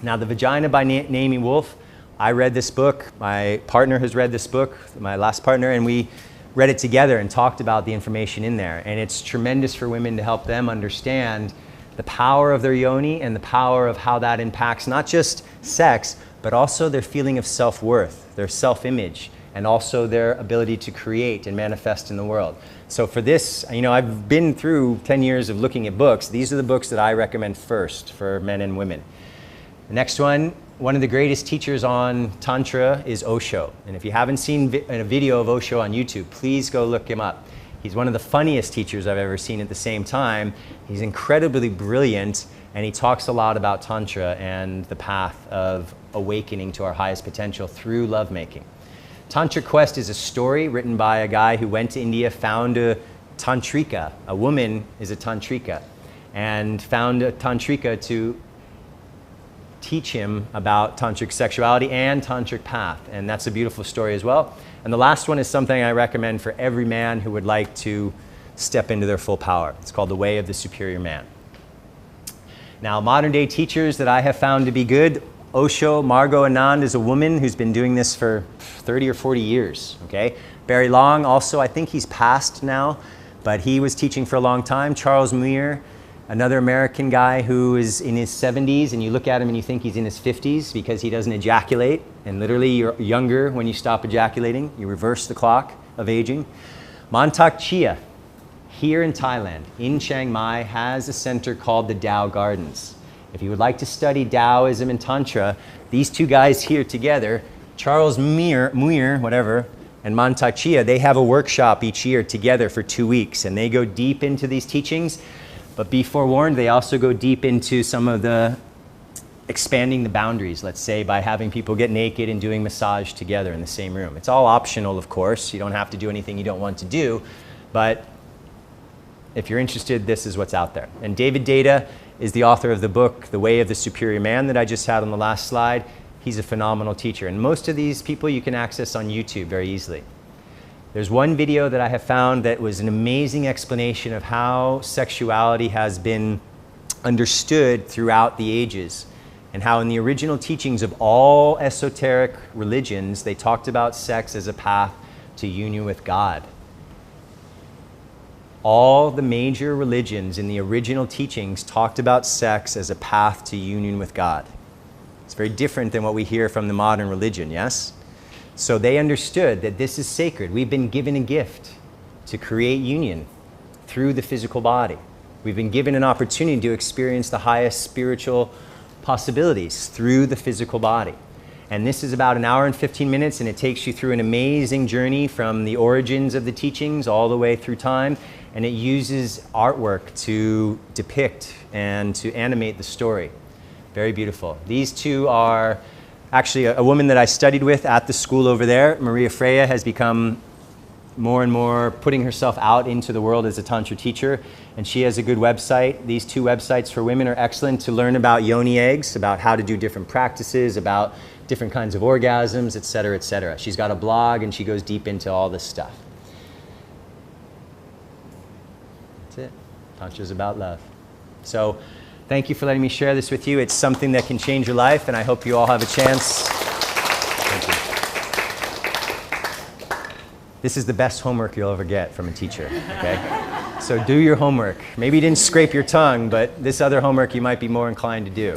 Now, The Vagina by Naomi Wolf, I read this book. My partner has read this book, my last partner, and we read it together and talked about the information in there. And it's tremendous for women to help them understand the power of their yoni and the power of how that impacts not just sex, but also their feeling of self-worth, their self-image, and also their ability to create and manifest in the world. So for this, you know, I've been through 10 years of looking at books. These are the books that I recommend first for men and women. The next one of the greatest teachers on Tantra is Osho. And if you haven't seen a video of Osho on YouTube, please go look him up. He's one of the funniest teachers I've ever seen at the same time. He's incredibly brilliant, and he talks a lot about Tantra and the path of awakening to our highest potential through lovemaking. Tantric Quest is a story written by a guy who went to India, found a Tantrika. A woman is a Tantrika, and found a Tantrika to teach him about tantric sexuality and tantric path, and that's a beautiful story as well. And the last one is something I recommend for every man who would like to step into their full power. It's called The Way of the Superior Man. Now, modern day teachers that I have found to be good, Osho, Margot Anand is a woman who's been doing this for 30 or 40 years, okay? Barry Long also, I think he's passed now, but he was teaching for a long time. Charles Muir, another American guy who is in his 70s, and you look at him and you think he's in his 50s because he doesn't ejaculate. And literally, you're younger when you stop ejaculating. You reverse the clock of aging. Mantak Chia, here in Thailand, in Chiang Mai, has a center called the Tao Gardens. If you would like to study Taoism and Tantra, these two guys here together, Charles Muir, whatever, and Mantak Chia, they have a workshop each year together for 2 weeks, and they go deep into these teachings. But be forewarned, they also go deep into some of the expanding the boundaries, let's say, by having people get naked and doing massage together in the same room. It's all optional, of course. You don't have to do anything you don't want to do. But if you're interested, this is what's out there. And David Deida is the author of the book, The Way of the Superior Man, that I just had on the last slide. He's a phenomenal teacher. And most of these people you can access on YouTube very easily. There's one video that I have found that was an amazing explanation of how sexuality has been understood throughout the ages, and how in the original teachings of all esoteric religions, they talked about sex as a path to union with God. All the major religions in the original teachings talked about sex as a path to union with God. It's very different than what we hear from the modern religion, yes? So they understood that this is sacred. We've been given a gift to create union through the physical body. We've been given an opportunity to experience the highest spiritual possibilities through the physical body. And this is about 1 hour and 15 minutes, and it takes you through an amazing journey from the origins of the teachings all the way through time. And it uses artwork to depict and to animate the story. Very beautiful. These two are actually a woman that I studied with at the school over there. Maria Freya has become more and more putting herself out into the world as a Tantra teacher. And she has a good website. These 2 websites for women are excellent to learn about yoni eggs, about how to do different practices, about different kinds of orgasms, et cetera, et cetera. She's got a blog and she goes deep into all this stuff. That's it. Tantra is about love. So thank you for letting me share this with you. It's something that can change your life, and I hope you all have a chance. Thank you. This is the best homework you'll ever get from a teacher, okay? So do your homework. Maybe you didn't scrape your tongue, but this other homework you might be more inclined to do.